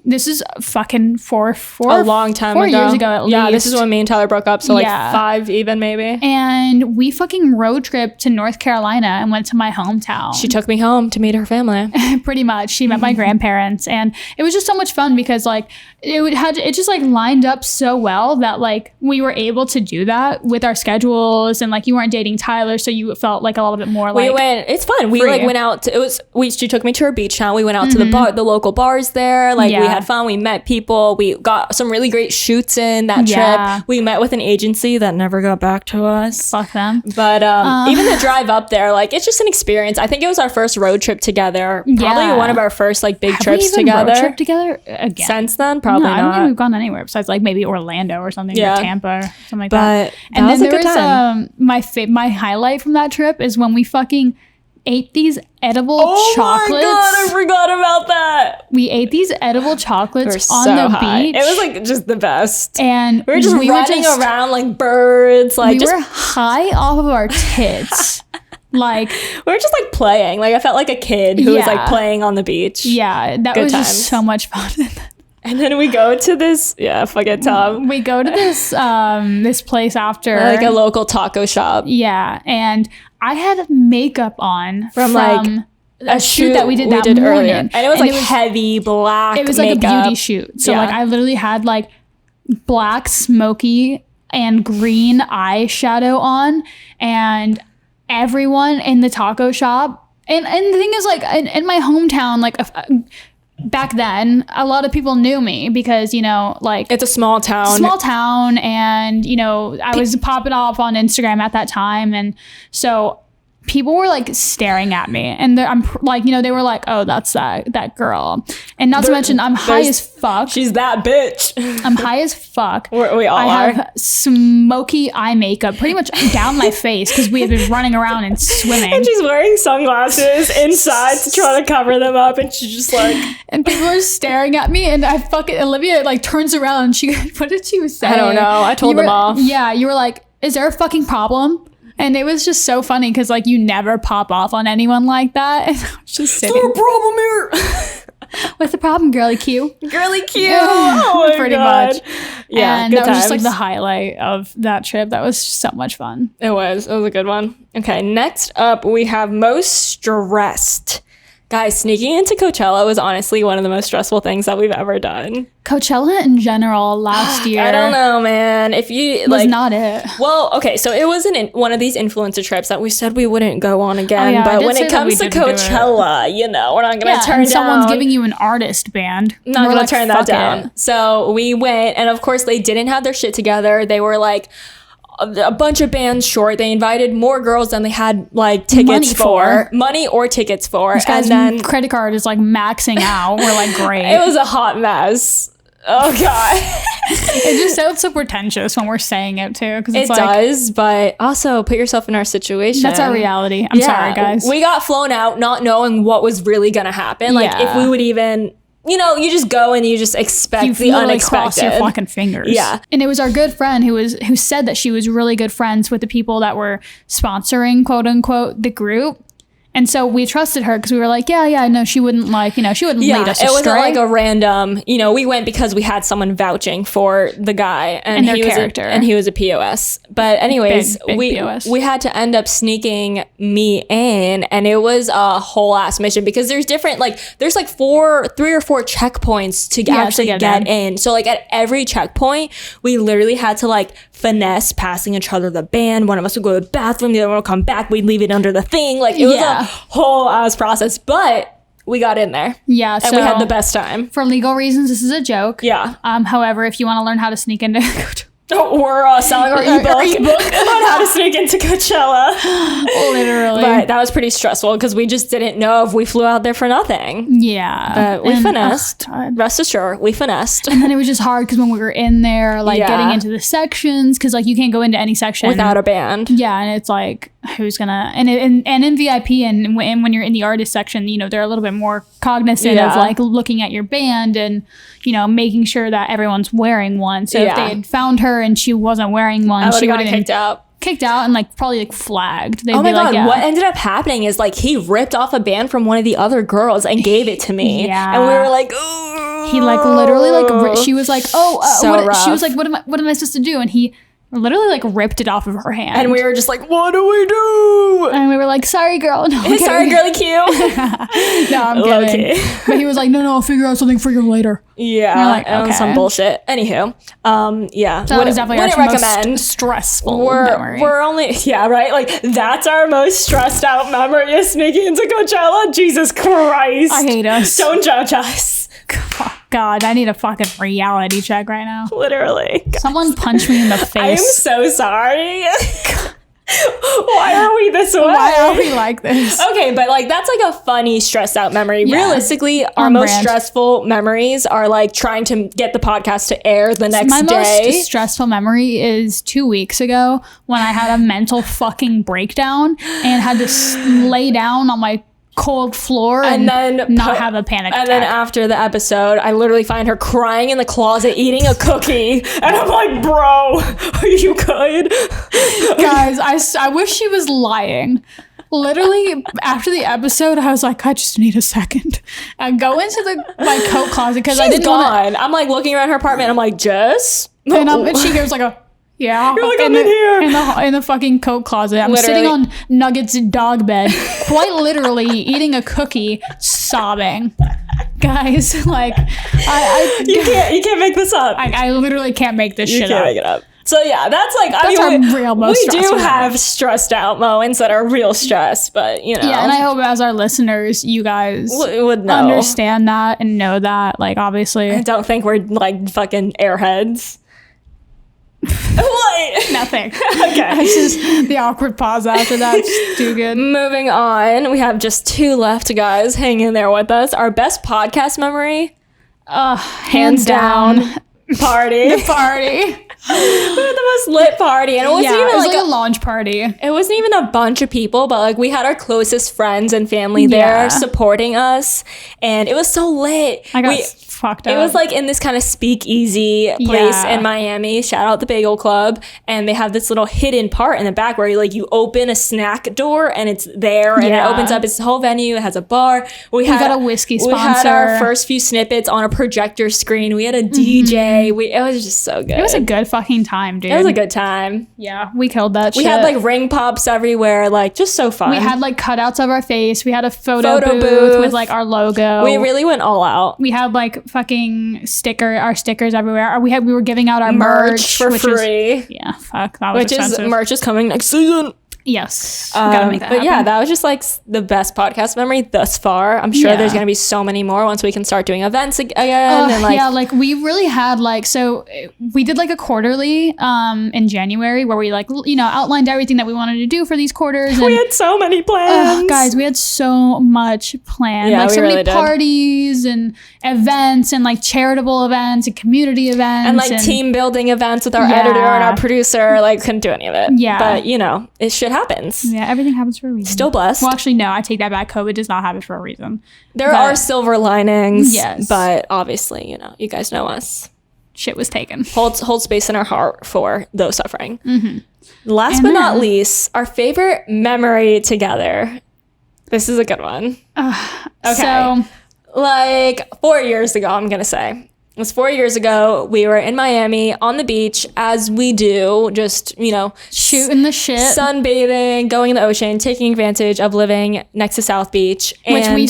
this is fucking a long time 4 years ago at least. Yeah, this is when me and Tyler broke up, so like 5 even maybe. And we fucking road tripped to North Carolina and went to my hometown. She took me home to meet her family. Pretty much. She met my grandparents and it was just so much fun because like it just like lined up so well that like we were able to do that with our schedules and like you weren't dating Tyler, so you felt like a little bit more like it's fun. We like went out to she took me to her beach town. We went out to the local bars there. Like we had fun. We met people. We got some really great shoots in that trip. We met with an agency that never got back to us. Fuck them. But even the drive up there, like, it's just an experience. I think it was our first road trip together. Probably one of our first like big trips together. Road trip together again? Since then, probably not. I don't think we've gone anywhere besides like maybe Orlando or something, or Tampa or something like that. And then there was my highlight from that trip is when we fucking ate these edible chocolates. Oh my god, I forgot about that. We ate these edible chocolates on the beach. It was like just the best. And we were just running around like birds. Like we were high off of our tits. Like we were just like playing. Like I felt like a kid who was like playing on the beach. Yeah, that was just so much fun. And then we go to this, fucking Tom. We go to this this place after, like a local taco shop. Yeah, and I had makeup on from like a shoot that we did morning. Earlier, and it was heavy black. It was makeup. Like a beauty shoot. So like I literally had like black, smoky, and green eyeshadow on, and everyone in the taco shop. And the thing is, like in my hometown, like. Back then, a lot of people knew me because, you know, like... It's a small town. And, you know, I was popping off on Instagram at that time. And so people were, like, staring at me. And I'm like, you know, they were like, oh, that's that girl. And not to mention, I'm high as fuck. She's that bitch. I'm high as fuck. We all are. I have smoky eye makeup pretty much down my face because we have been running around and swimming. And she's wearing sunglasses inside to try to cover them up. And she's just like... And people are staring at me. And Olivia like turns around and she... What did she say? I don't know. I told them off. Yeah. You were like, is there a fucking problem? And it was just so funny because, like, you never pop off on anyone like that. And I was just sitting. What's the problem here? What's the problem, girly Q? Girly Q. Oh my Pretty God. much. Yeah, and good that times. was just like the highlight of that trip. That was so much fun. It was a good one. Okay, next up we have most stressed. Guys, sneaking into Coachella was honestly one of the most stressful things that we've ever done. Coachella in general last year. I don't know, man. If you was not it. Well, okay, so it was one of these influencer trips that we said we wouldn't go on again. But when it comes to Coachella, you know, we're not gonna turn down. Someone's giving you an artist band. Not gonna turn that down. So we went, and of course they didn't have their shit together. They were like a bunch of bands short. They invited more girls than they had like tickets money or tickets for. And then credit card is like maxing out. We're like, great. It was a hot mess. Oh God. It just sounds so pretentious when we're saying it too. Because it does, but also put yourself in our situation. That's our reality. I'm sorry, guys. We got flown out not knowing what was really gonna happen. Like if we would even... You know, you just go and you just expect the unexpected. Cross your fucking fingers. Yeah. And it was our good friend who said that she was really good friends with the people that were sponsoring, quote unquote, the group. And so we trusted her because we were like, no, she wouldn't she wouldn't lead us astray. It wasn't like a random, you know, we went because we had someone vouching for the guy and their character. And he was a POS. But anyways, big POS. We had to end up sneaking me in, and it was a whole ass mission because there's different, like, there's like 3 or 4 checkpoints to actually get in. So like at every checkpoint, we literally had to like finesse passing each other the band. One of us would go to the bathroom, the other one would come back, we'd leave it under the thing. Like it was a whole ass process, but we got in there. Yeah. And we had the best time. For legal reasons, this is a joke. Yeah. However, if you want to learn how to sneak into we're selling our ebook on how to sneak into Coachella. Literally. But that was pretty stressful because we just didn't know if we flew out there for nothing. Yeah. But we finessed. Rest assured, we finessed. And then it was just hard because when we were in there, like getting into the sections, because like you can't go into any section without a band. Yeah. And it's like, who's gonna, and in VIP and when you're in the artist section, you know, they're a little bit more cognizant of like looking at your band and, you know, making sure that everyone's wearing one. So if they had found her and she wasn't wearing one, she would have been kicked out and like probably like flagged. They'd oh my God, like, what ended up happening is like he ripped off a band from one of the other girls and gave it to me. And we were like, ooh. He like literally like she was like, she was like, what am I supposed to do? And he literally like ripped it off of her hand. And we were just like, what do we do? And we were like, sorry girl. No, sorry girly Q. No, I'm kidding. But he was like, no, I'll figure out something for you later. Yeah. Like, okay. Some bullshit. Anywho. Yeah. So that was definitely our most stressful memory. We're only, right? Like that's our most stressed out memory is sneaking into Coachella. Jesus Christ. I hate us. Don't judge us. Come on. God, I need a fucking reality check right now. Literally. Someone punch me in the face. I am so sorry. Why are we this way? Why are we like this? Okay, but like that's like a funny stressed out memory. Yeah. Realistically, our most stressful memories are like trying to get the podcast to air the next day. My most stressful memory is 2 weeks ago when I had a mental fucking breakdown and had to lay down on my cold floor and then not have a panic attack. And then after the episode, I literally find her crying in the closet eating a cookie, and I'm like, bro, are you good? Guys, I wish she was lying. Literally, after the episode, I was like, I just need a second. I go into my coat closet because I didn't want I'm like looking around her apartment. I'm like, Jess? and she goes like yeah. You're like, I'm in here. In the fucking coat closet. I'm literally. sitting on Nugget's dog bed, quite literally eating a cookie, sobbing. Guys, like, you can't make this up. I literally can't make this shit up. You can't make it up. So yeah, that's like, we do have stressed out moments that are real stress, but you know. Yeah, and I hope as our listeners, you guys would know. Understand that and know that, like, obviously. I don't think we're like fucking airheads. What? Nothing. Okay. It's just the awkward pause after that. It's too good. Moving on. We have just 2 left, guys. Hang in there with us. Our best podcast memory? Hands down. Party. The party. We had the most lit party. And it wasn't even like a launch party. It wasn't even a bunch of people, but like we had our closest friends and family there supporting us. And it was so lit. I got fucked up. It was like in this kind of speakeasy place in Miami. Shout out the Bagel Club. And they have this little hidden part in the back where you open a snack door and it's there and it opens up. It's the whole venue. It has a bar. We got a whiskey sponsor. We had our first few snippets on a projector screen. We had a DJ. It was just so good. It was a good fucking time, dude. It was a good time. Yeah, we killed that shit. We had like ring pops everywhere. Like just so fun. We had like cutouts of our face. We had a photo booth with like our logo. We really went all out. We had like fucking our stickers everywhere. We were giving out our merch for free. Fuck, that was expensive. Merch is coming next season. Yes, we gotta make that happen. Yeah, that was just like the best podcast memory thus far. I'm sure there's gonna be so many more once we can start doing events again. And we really had so we did like a quarterly in January where we outlined everything that we wanted to do for these quarters. And we had so many plans, guys. We had so much planned. Yeah, so many parties and events and like charitable events and community events and like team building events with our editor and our producer. Like couldn't do any of it. Yeah, but it should happens. Yeah, everything happens for a reason. Still blessed. Well, actually, no, I take that back. COVID does not happen for a reason. There are silver linings. Yes. But obviously, you guys know us. Shit was taken. Hold space in our heart for those suffering. Mm-hmm. Last but not least, our favorite memory together. This is a good one. Okay. So, like 4 years ago, I'm going to say. It was 4 years ago. We were in Miami on the beach, as we do, just, shooting the shit, sunbathing, going in the ocean, taking advantage of living next to South Beach. Which we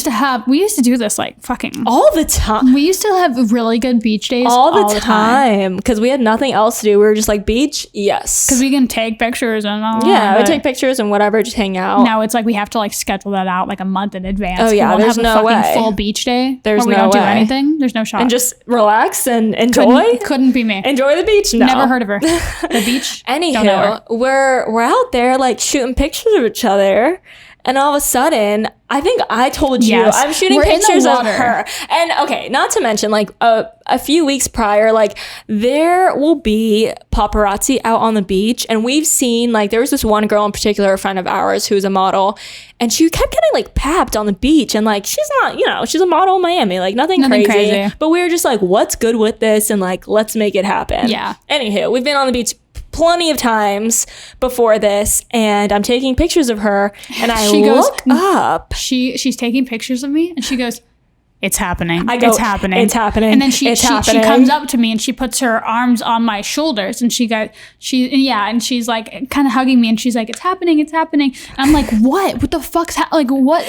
used to do this like fucking all the time. We used to have really good beach days all the time because we had nothing else to do. We were just like, beach, yes. Because we can take pictures and all. Yeah, we take pictures and whatever, just hang out. Now it's like we have to like schedule that out like a month in advance. Oh yeah, there's no way. Full beach day. There's where we don't do anything. There's no shot. And just relax and enjoy. Couldn't be me. Enjoy the beach. No. Never heard of her. The beach. Anywho, we're out there like shooting pictures of each other, and all of a sudden, I think I told you I'm shooting pictures of her. And okay, not to mention like a few weeks prior, like there will be paparazzi out on the beach, and we've seen like there was this one girl in particular, a friend of ours who's a model, and she kept getting like papped on the beach, and like she's not, she's a model in Miami, like nothing crazy. But we were just like, what's good with this, and like let's make it happen. Yeah. Anywho, we've been on the beach plenty of times before this, and I'm taking pictures of her, and I look up. She's taking pictures of me, and she goes, "It's happening. I go, it's happening. It's happening." And then she comes up to me and she puts her arms on my shoulders, and and she's like kind of hugging me, and she's like, "It's happening. It's happening." And I'm like, "What? What the fuck's like what?"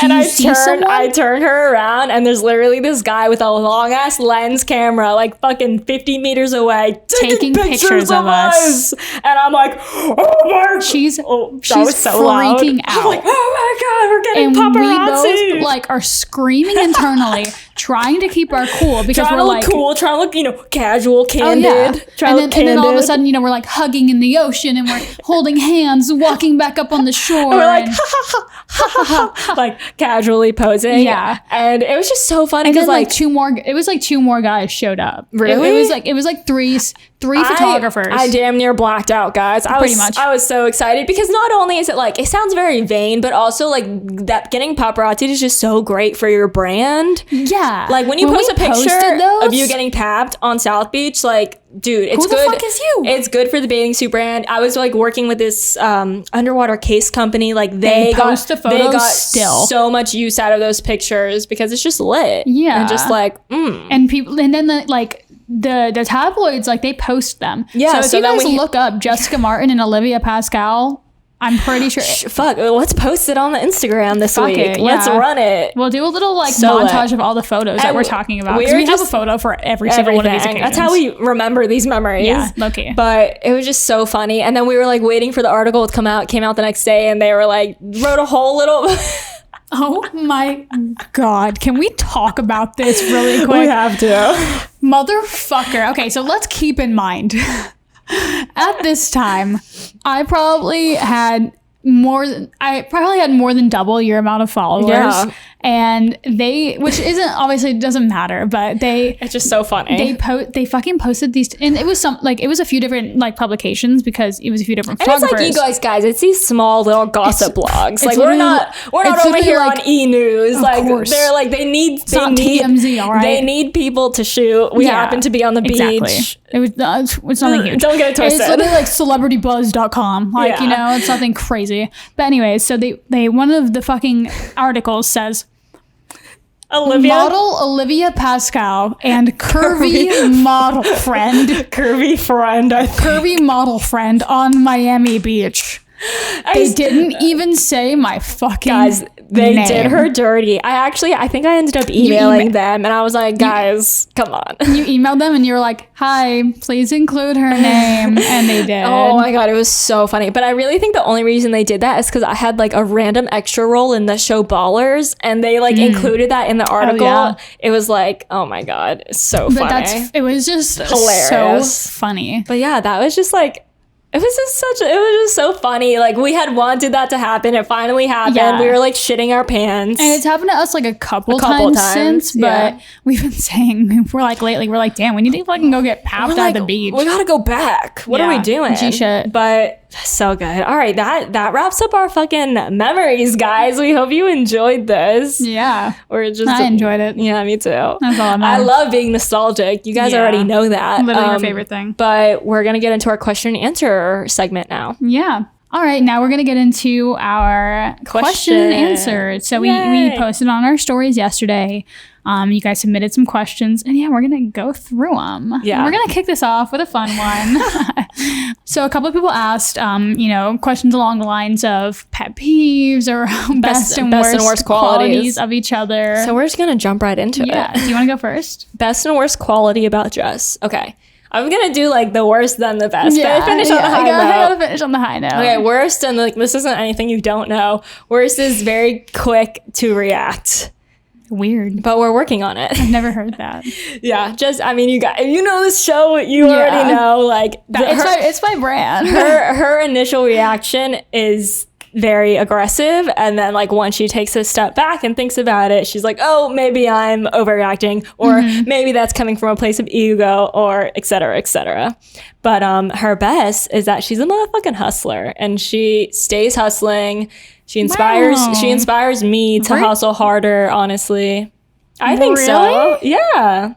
I turn her around, and there's literally this guy with a long ass lens camera, like fucking 50 meters away, taking pictures of us. And I'm like, "Oh my god!" She's so freaking out. I'm like, "Oh my god, we're getting paparazzi!" And we both like are screaming internally, trying to keep our cool because trying we're to like look cool, trying to look, you know, casual, candid. And then all of a sudden, you know, we're like hugging in the ocean and we're holding hands, walking back up on the shore. And we're like, like casually posing. Yeah. And it was just so funny and because then like two more guys showed up. Really? It was like three photographers. I damn near blacked out, guys. I was so excited because not only is it like, it sounds very vain, but also like that getting paparazzi is just so great for your brand. Yeah. Like when you post a picture of you getting tapped on South Beach, like, dude, it's good. Who the fuck is you? It's good for the bathing suit brand. I was like working with this underwater case company. Like they got so much use out of those pictures because it's just lit. Yeah. And just like, and people, and then the tabloids, like they post them. Yeah. So if you guys look up Jessica Martin and Olivia Pascal, I'm pretty sure. Fuck, let's post it on the Instagram this week. Let's run it. We'll do a little like montage of all the photos that we're talking about. We have a photo for every single one of these occasions. That's how we remember these memories. Yeah, okay. But it was just so funny. And then we were like waiting for the article to come out. It came out the next day, and they were like wrote a whole little. Oh my God. Can we talk about this really quick? We have to. Motherfucker. Okay, so let's keep in mind. At this time, I probably had more than double your amount of followers. Yeah. And which isn't obviously doesn't matter, but it's just so funny. They fucking posted these, and it was a few different like publications because it was a few different photographers. And it's like, you guys, it's these small little gossip blogs. Like we're not over here on E-News. Like they're like they need TMZ, all right? They need people to shoot. We happen to be on the beach. It's nothing huge. Don't get it twisted. It's literally like celebritybuzz.com. Like, you know, it's nothing crazy. But anyways, so they one of the fucking articles says model Olivia Pascal and curvy model friend. Curvy model friend on Miami Beach. They didn't even say my fucking guys. They name. did her dirty. I think I ended up emailing them, and I was like, guys, come on. You emailed them, and you were like, "Hi, please include her name," and they did. Oh my God, it was so funny. But I really think the only reason they did that is because I had like a random extra role in the show Ballers, and they like included that in the article. Oh, yeah. It was like, oh my God, it's so funny. It was just hilarious, so funny. But yeah, that was just like. It was just so funny. Like we had wanted that to happen. It finally happened. Yeah. We were like shitting our pants. And it's happened to us like a couple times since, but we've been saying, lately, we're like, damn, we need to fucking go get papped at the beach. We gotta go back. What are we doing? G-shit. But so good. All right, that wraps up our fucking memories, guys. We hope you enjoyed this. Yeah. I enjoyed it. Yeah, me too. That's all I love being nostalgic. You guys already know that. Literally your favorite thing. But we're gonna get into our question and answer segment now. Yeah. All right, now we're going to get into our question and answer. So we posted on our stories yesterday. You guys submitted some questions, and we're going to go through them. Yeah. We're going to kick this off with a fun one. So a couple of people asked, questions along the lines of pet peeves or best and worst qualities of each other. So we're just going to jump right into it. Do you want to go first? Best and worst quality about Jess. Okay. I'm gonna do like the worst then the best. Yeah, but I finish on the high note. I gotta finish on the high note. Okay, worst, and like this isn't anything you don't know. Worst is very quick to react. Weird. But we're working on it. I've never heard that. Yeah, just if you know this show, you already know like it's my brand. Her initial reaction is very aggressive, and then like once she takes a step back and thinks about it, she's like, oh, maybe I'm overreacting, or maybe that's coming from a place of ego, or etc. But her best is that she's a motherfucking hustler, and she stays hustling. She inspires me to hustle harder, honestly. I think so. Yeah.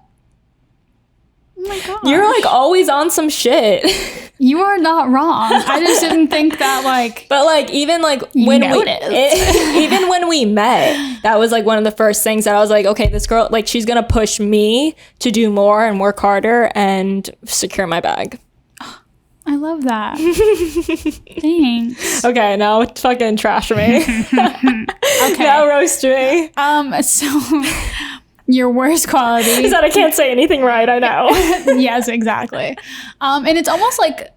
Oh my God. You're like always on some shit. You are not wrong. I just didn't think that like. But like even like when even when we met, that was like one of the first things that I was like, okay, this girl, like she's gonna push me to do more and work harder and secure my bag. I love that. Thanks. Okay, now fucking trash me. Okay. Now roast me. So your worst quality is that I can't say anything right. I know. Yes, exactly. And it's almost like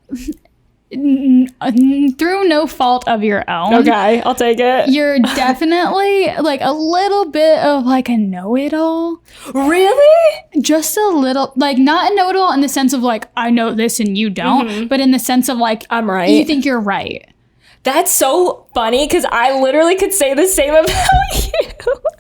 through no fault of your own. Okay, I'll take it. You're definitely like a little bit of like a know-it-all. Really? Just a little, like not a know-it-all in the sense of like, I know this and you don't, but in the sense of like, I'm right. You think you're right. That's so funny because I literally could say the same about you.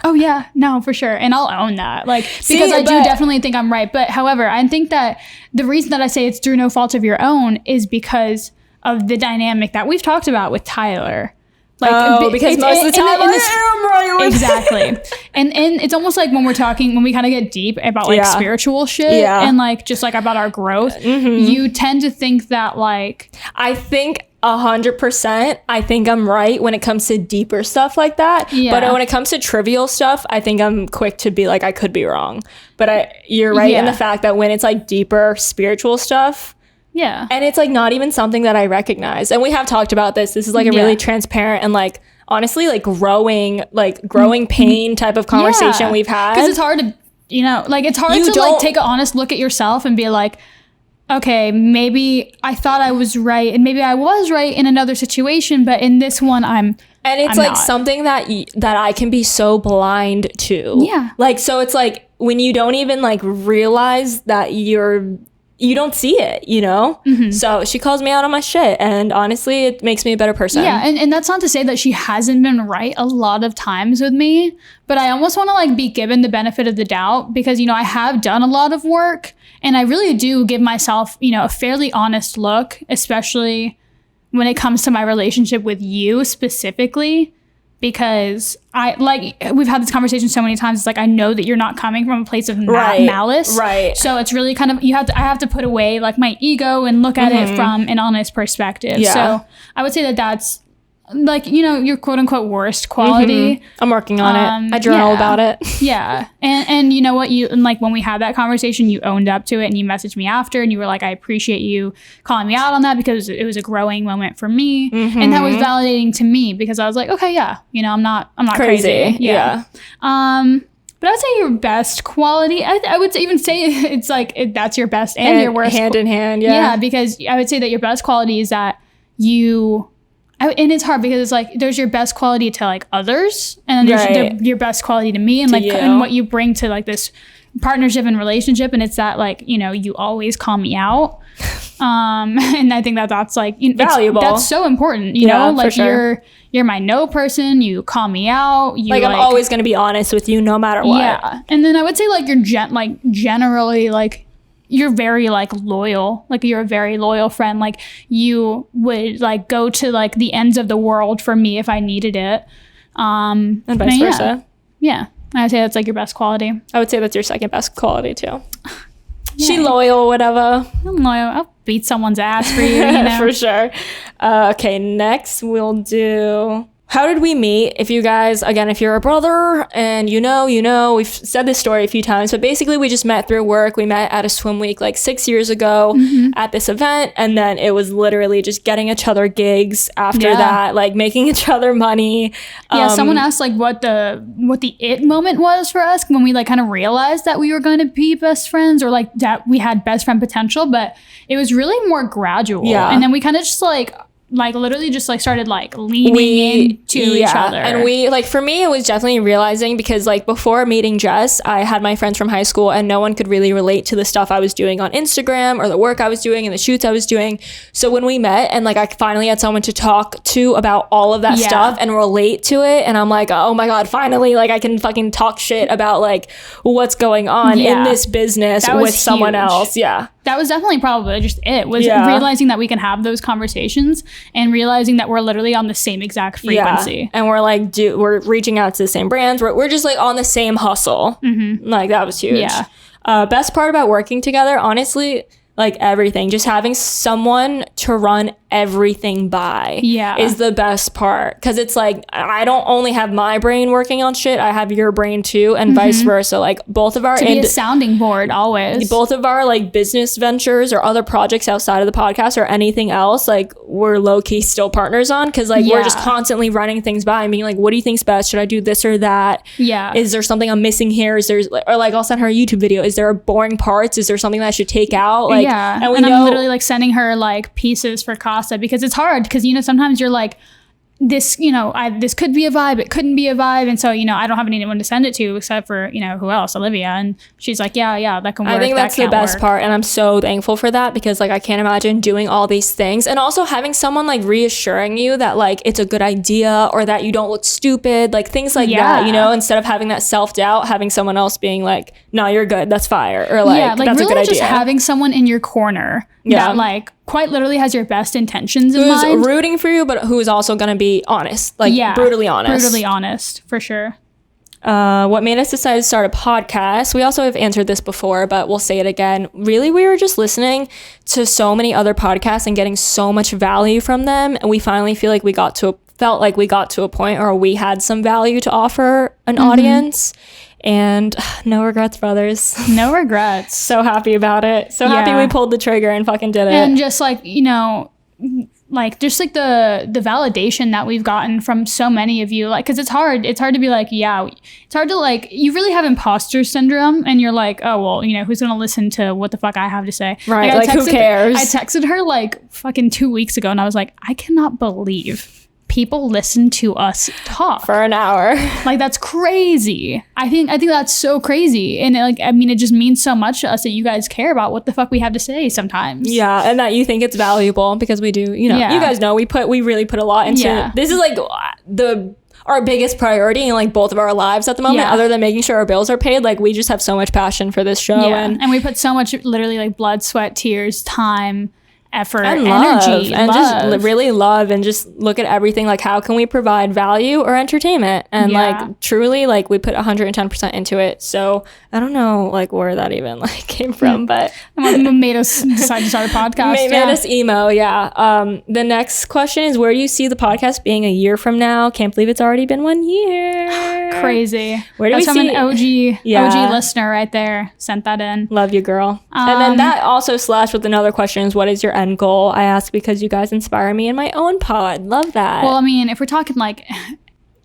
Oh yeah, no, for sure. And I'll own that. Like, because I do definitely think I'm right. But however, I think that the reason that I say it's through no fault of your own is because of the dynamic that we've talked about with Tyler. Like, because most of the time I am right with exactly. And it's almost like when we kind of get deep about like spiritual shit and like just like about our growth, you tend to think that like, I think 100%, I think I'm right when it comes to deeper stuff like that. Yeah. But when it comes to trivial stuff, I think I'm quick to be like, I could be wrong. But you're right in the fact that when it's like deeper spiritual stuff, and it's like not even something that I recognize. And we have talked about this. This is like a really transparent and like honestly like growing pain type of conversation we've had. Because it's hard to, it's hard to like take an honest look at yourself and be like, okay, maybe I thought I was right and maybe I was right in another situation, but in this one and it's like not. something that I can be so blind to. Yeah. Like, so it's like when you don't even like realize that you don't see it, So she calls me out on my shit, and honestly, it makes me a better person. Yeah, and that's not to say that she hasn't been right a lot of times with me, but I almost want to like be given the benefit of the doubt because, I have done a lot of work and I really do give myself, a fairly honest look, especially when it comes to my relationship with you specifically. Because we've had this conversation so many times. It's like, I know that you're not coming from a place of malice. Right. So it's really kind of, I have to put away like my ego and look at it from an honest perspective. Yeah. So I would say that that's like, your quote unquote worst quality. I'm working on it. I journal about it. Yeah. And you know what, like when we had that conversation, you owned up to it and you messaged me after and you were like, I appreciate you calling me out on that because it was a growing moment for me. And that was validating to me because I was like, okay, yeah, I'm not crazy. Yeah. But I would say your best quality, I would even say it's like, that's your best and your worst. Hand in hand. Yeah. Yeah. Because I would say that your best quality is that and it's hard because it's like there's your best quality to like others and then there's your best quality to me and like and what you bring to like this partnership and relationship, and it's that like you always call me out and I think that's like valuable. That's so important, like sure. you're my no person, you call me out, you I'm always going to be honest with you no matter what. Yeah. And then I would say like you're generally like you're very like loyal, like you're a very loyal friend, like you would like go to like the ends of the world for me if I needed it, and vice versa. Yeah, I would say that's like your best quality. I would say that's your second best quality too. She loyal, whatever. I'm loyal. I'll beat someone's ass for you, for sure. Okay, next we'll do how did we meet? If you guys, again, if you're a brother and we've said this story a few times, but basically we just met through work. We met at a swim week like 6 years ago at this event. And then it was literally just getting each other gigs after that, like making each other money. Yeah, someone asked like what the it moment was for us when we like kind of realized that we were going to be best friends or like that we had best friend potential, but it was really more gradual. Yeah. And then we kind of just like literally just like started like leaning into each other. And we like, for me, it was definitely realizing because like before meeting Jess, I had my friends from high school and no one could really relate to the stuff I was doing on Instagram or the work I was doing and the shoots I was doing. So when we met and like I finally had someone to talk to about all of that stuff and relate to it, and I'm like, oh my God, finally, like I can fucking talk shit about like what's going on in this business with someone else. Yeah. That was definitely probably just it, was realizing that we can have those conversations and realizing that we're literally on the same exact frequency. Yeah. And we're like, we're reaching out to the same brands. We're just like on the same hustle. Like that was huge. Yeah. Best part about working together, honestly, like everything, just having someone to run everything by is the best part, because it's like I don't only have my brain working on shit, I have your brain too, and vice versa. Like both of our to be a sounding board always. Both of our like business ventures or other projects outside of the podcast or anything else, like we're low-key still partners on, because like we're just constantly running things by and being like, what do you think's best? Should I do this or that? Is there something I'm missing here? Is there, or like I'll send her a YouTube video, is there boring parts? Is there something that I should take out? Like, and we know, I'm literally like sending her like pieces for costumes gossip, because it's hard, because, you know, sometimes you're like, this, you know, this could be a vibe, it couldn't be a vibe, and so, you know, I don't have anyone to send it to except for, you know, who else, Olivia, and she's like, yeah, that can work. I think that's the best part, and I'm so thankful for that, because like I can't imagine doing all these things and also having someone like reassuring you that like it's a good idea, or that you don't look stupid, like things like that, you know, instead of having that self-doubt, having someone else being like, no, you're good, that's fire, or like, like that's really a good just idea. having someone in your corner that like quite literally has your best intentions in mind, who's rooting for you, but who's also going to be honest, like brutally honest, for sure. What made us decide to start a podcast? We also have answered this before, but we'll say it again. Really, we were just listening to so many other podcasts and getting so much value from them, and we finally felt like we got to a point where we had some value to offer an audience. And no regrets, brothers. No regrets. So happy about it. So happy we pulled the trigger and fucking did it. And just like, you know, like just like the validation that we've gotten from so many of you, like, because it's hard to be like, it's hard to like, you really have imposter syndrome, and you're like, oh well, you know, who's gonna listen to what the fuck I have to say, right? Like who cares? I texted her like fucking 2 weeks ago, and I was like, I cannot believe people listen to us talk for an hour. Like, that's crazy. I think that's so crazy. And like, I mean, it just means so much to us that you guys care about what the fuck we have to say sometimes. Yeah, and that you think it's valuable, because we do, you know, you guys know we really put a lot into this. Is like our biggest priority in like both of our lives at the moment, other than making sure our bills are paid. Like, we just have so much passion for this show. And we put so much, literally, like blood, sweat, tears, time, effort, and energy, and just really love, and just look at everything like, how can we provide value or entertainment, and like truly, like, we put 110% into it. So I don't know like where that even like came from, but made us decide to start a podcast. made us emo. The next question is, where do you see the podcast being a year from now? Can't believe it's already been 1 year. Crazy. Where do That's we see an OG listener right there sent that in. Love you, girl. And then that also slashed with another question is, what is your end goal? I ask because you guys inspire me in my own pod. Love that. Well, I mean, if we're talking like,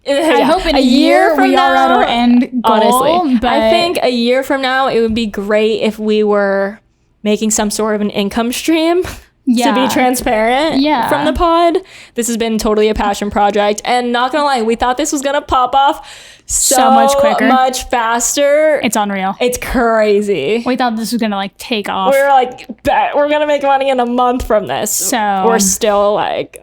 I hope in a year we are at our end goal. Honestly, but I think a year from now it would be great if we were making some sort of an income stream. To be transparent from the pod. This has been totally a passion project, and not gonna lie, we thought this was gonna pop off so much quicker, much faster. It's unreal. It's crazy. We thought this was gonna like take off. We were like, bet we're gonna make money in a month from this. So we're still like,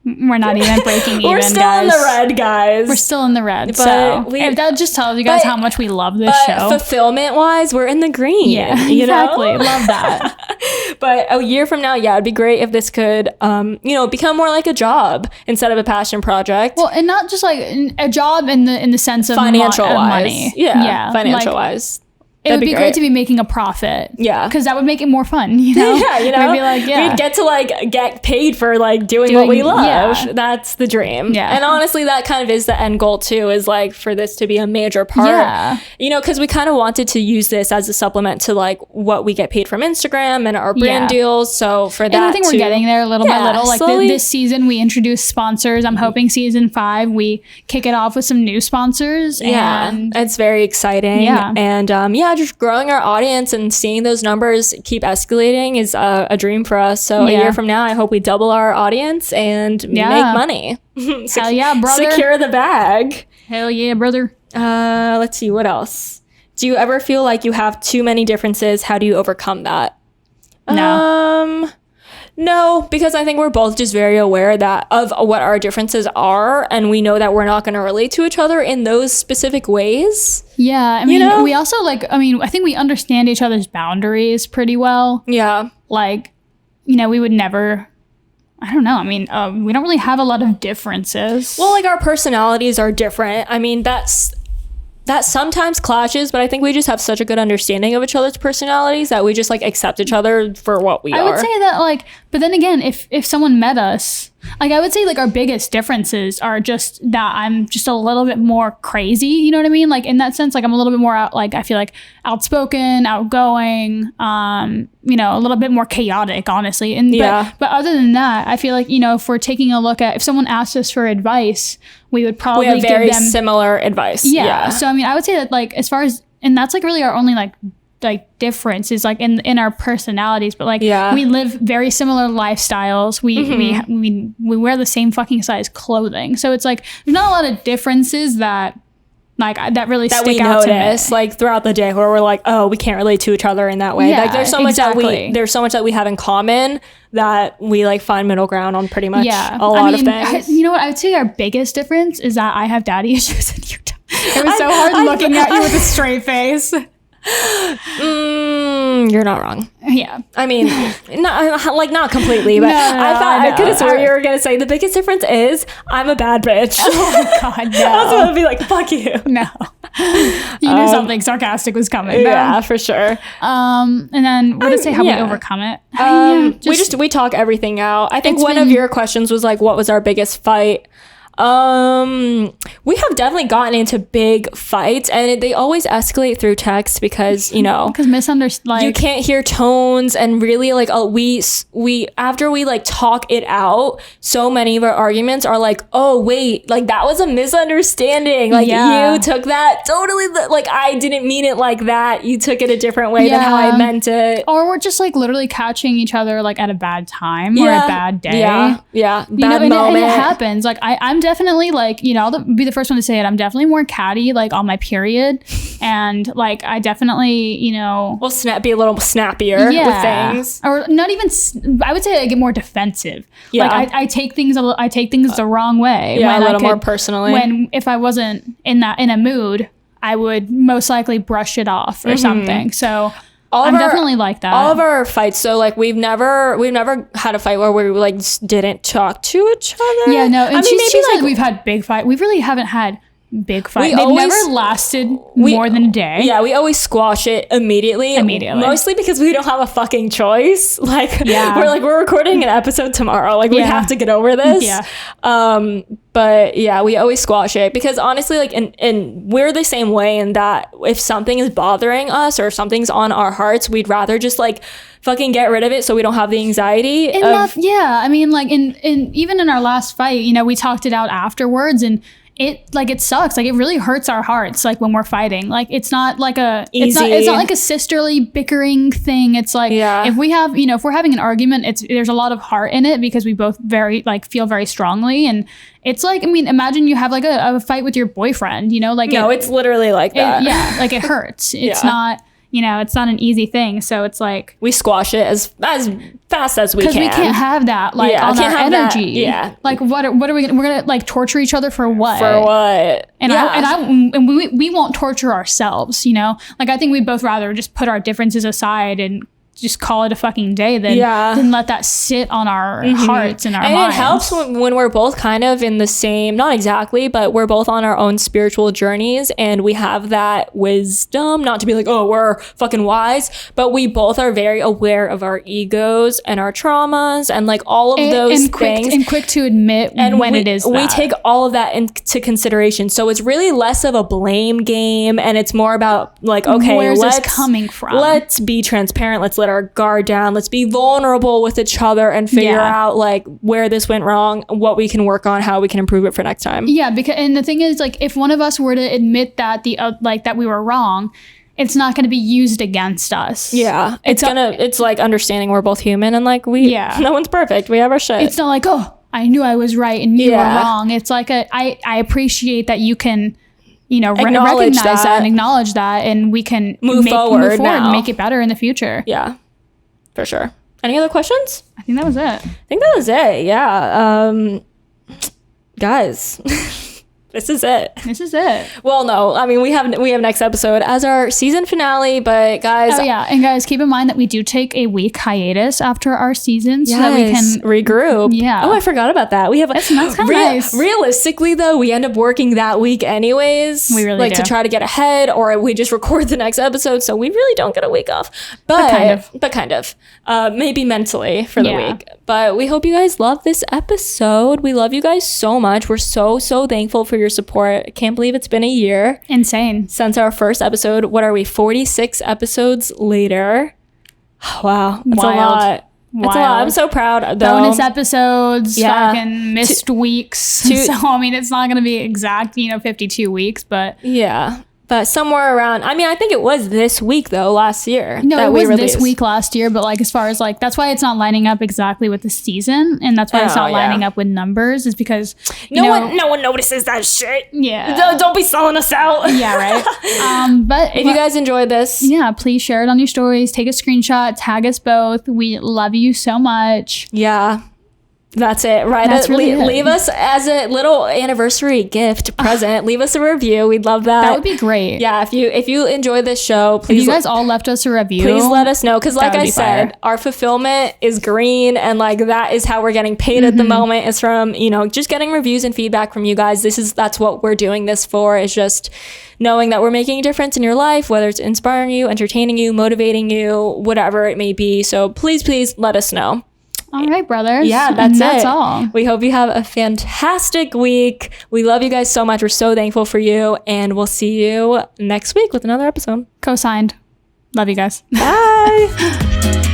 we're not even breaking even. We're still guys. in the red, guys. We're still in the red. But so that just tells you guys how much we love this show. Fulfillment wise, we're in the green. Yeah, you exactly. know? Love that. But a year from now, it'd be great if this could, become more like a job instead of a passion project. Well, and not just like a job in the sense of financial wise. Money. Yeah, financial wise. It would be great to be making a profit. Yeah. Because that would make it more fun, you know? Yeah, you know? We'd be like, we'd get to like get paid for like doing what we love. Yeah. That's the dream. Yeah. And honestly, that kind of is the end goal too, is like for this to be a major part. Yeah. You know, because we kind of wanted to use this as a supplement to like what we get paid from Instagram and our brand deals. So for that, and I think we're getting there little by little. Like slowly. This season, we introduced sponsors. I'm hoping season 5, we kick it off with some new sponsors. And it's very exciting. Yeah. And just growing our audience and seeing those numbers keep escalating is a dream for us. So a year from now, I hope we double our audience and make money. Hell yeah, brother. Secure the bag. Hell yeah, brother. Let's see, what else? Do you ever feel like you have too many differences? How do you overcome that? No, because I think we're both just very aware of what our differences are, and we know that we're not going to relate to each other in those specific ways. Yeah, I mean, we also I think we understand each other's boundaries pretty well. Yeah. Like, we would never, I don't know. I mean, we don't really have a lot of differences. Well, like our personalities are different. I mean, that sometimes clashes, but I think we just have such a good understanding of each other's personalities that we just like accept each other for what we are. I would say that but then again, if someone met us, I would say like our biggest differences are just that I'm just a little bit more crazy, you know what I mean? Like in that sense, like I'm a little bit more I feel like outspoken, outgoing, a little bit more chaotic, honestly. But other than that, I feel like, if we're taking a look at, if someone asked us for advice, we would probably give them similar advice. Yeah. So I mean, I would say that like as far as, and that's like really our only like like difference is like in our personalities, but like we live very similar lifestyles. We wear the same fucking size clothing, so it's like there's not a lot of differences that really that stick we out notice to me. like throughout the day where we're like, oh, we can't relate to each other in that way. Yeah, like there's so much that we have in common that we like find middle ground on pretty much a lot of things. You know what? I would say our biggest difference is that I have daddy issues and you don't. It was so hard looking at you with a straight face. You're not wrong. Yeah. I mean, not completely, but I could have sworn you were going to say the biggest difference is I'm a bad bitch. Oh my God, no. I was going to be like, fuck you. No. You knew something sarcastic was coming. Yeah, for sure. And then what did it say? How we overcome it? We talk everything out. I think one of your questions was like, what was our biggest fight? We have definitely gotten into big fights, and they always escalate through text because because you can't hear tones, and really like we after we like talk it out, so many of our arguments are like, oh wait, like that was a misunderstanding, like you took that totally like I didn't mean it like that, you took it a different way than how I meant it, or we're just like literally catching each other like at a bad time or a bad day, bad moment. And it happens. Like I'm definitely like, I'll be the first one to say it. I'm definitely more catty, like on my period. And like, I definitely, will be a little snappier with things. Or not even, I would say I get more defensive. Yeah. Like I take things the wrong way. Yeah, a little more personally. If I wasn't in a mood, I would most likely brush it off or something. So I'm definitely like that. All of our fights, so like we've never had a fight where we like just didn't talk to each other. Yeah, no. And she said we've had big fight. We really haven't had big fight. They've never lasted more than a day. Yeah, we always squash it immediately. Mostly because we don't have a fucking choice. Like we're recording an episode tomorrow. Like we have to get over this. Yeah. But yeah, we always squash it because honestly, like, and we're the same way in that if something is bothering us or something's on our hearts, we'd rather just like fucking get rid of it so we don't have the anxiety. I mean, like in even in our last fight, we talked it out afterwards, and it sucks. Like it really hurts our hearts. Like when we're fighting, like it's not like it's not like a sisterly bickering thing. It's like if we have, if we're having an argument, there's a lot of heart in it because we both feel very strongly. And it's like, I mean, imagine you have like a fight with your boyfriend, like it's literally like that. Like it hurts. It's not. It's not an easy thing. So it's like we squash it as fast as we can. Because we can't have that on our energy. Like what are we gonna? We're gonna like torture each other for what? For what? And we won't torture ourselves. Like I think we'd both rather just put our differences aside and just call it a fucking day than let that sit on our hearts and our minds. And it helps when we're both kind of in the same, not exactly, but we're both on our own spiritual journeys and we have that wisdom, not to be like, oh, we're fucking wise, but we both are very aware of our egos and our traumas and like all of those things. And quick to admit when it is that. We take all of that into consideration. So it's really less of a blame game and it's more about like, okay, where's this coming from? Let's be transparent. Let's let our guard down. Let's be vulnerable with each other and figure out like where this went wrong, what we can work on, how we can improve it for next time. Yeah, and the thing is, like, if one of us were to admit that that we were wrong, it's not going to be used against us. Yeah, it's like understanding we're both human and like no one's perfect. We have our shit. It's not like, oh, I knew I was right and you were wrong. It's like I appreciate that you can. Recognize that and acknowledge that, and we can move forward and make it better in the future. Yeah, for sure. Any other questions? I think that was it. Yeah. Guys, this is it. Well, no, I mean, we have next episode as our season finale, but guys. Oh yeah, and guys, keep in mind that we do take a week hiatus after our season so that we can regroup. Yeah. Oh, I forgot about that. We have that's kind of nice. Realistically, though, we end up working that week anyways. We really do. To try to get ahead, or we just record the next episode, so we really don't get a week off. But kind of. Maybe mentally for the week. But we hope you guys love this episode. We love you guys so much. We're so thankful for your support. I can't believe it's been a year. Insane. Since our first episode. What are we? 46 episodes later. Wow. That's a lot. That's a lot. I'm so proud. Bonus episodes, fucking missed weeks. So, I mean, it's not going to be exact, 52 weeks, but... Yeah. But somewhere around, I mean, I think it was this week though, last year. No, that it we was released. this week last year, but like as far as like, that's why it's not lining up exactly with the season, and that's why it's not lining up with numbers, is because no one notices that shit. Yeah. Don't be selling us out. Yeah, right. But if you guys enjoyed this, yeah, please share it on your stories, take a screenshot, tag us both. We love you so much. Yeah. That's it, right? That's really it. Leave us as a little anniversary gift present. Leave us a review. We'd love that. That would be great. Yeah, if you enjoy this show, please. If you guys all left us a review, please let us know. Because like I said, fire. our fulfillment is green, and like that is how we're getting paid at the moment. Is from just getting reviews and feedback from you guys. That's what we're doing this for. Is just knowing that we're making a difference in your life, whether it's inspiring you, entertaining you, motivating you, whatever it may be. So please let us know. All right, brothers. Yeah, that's all. We hope you have a fantastic week. We love you guys so much. We're so thankful for you. And we'll see you next week with another episode. Co-signed. Love you guys. Bye.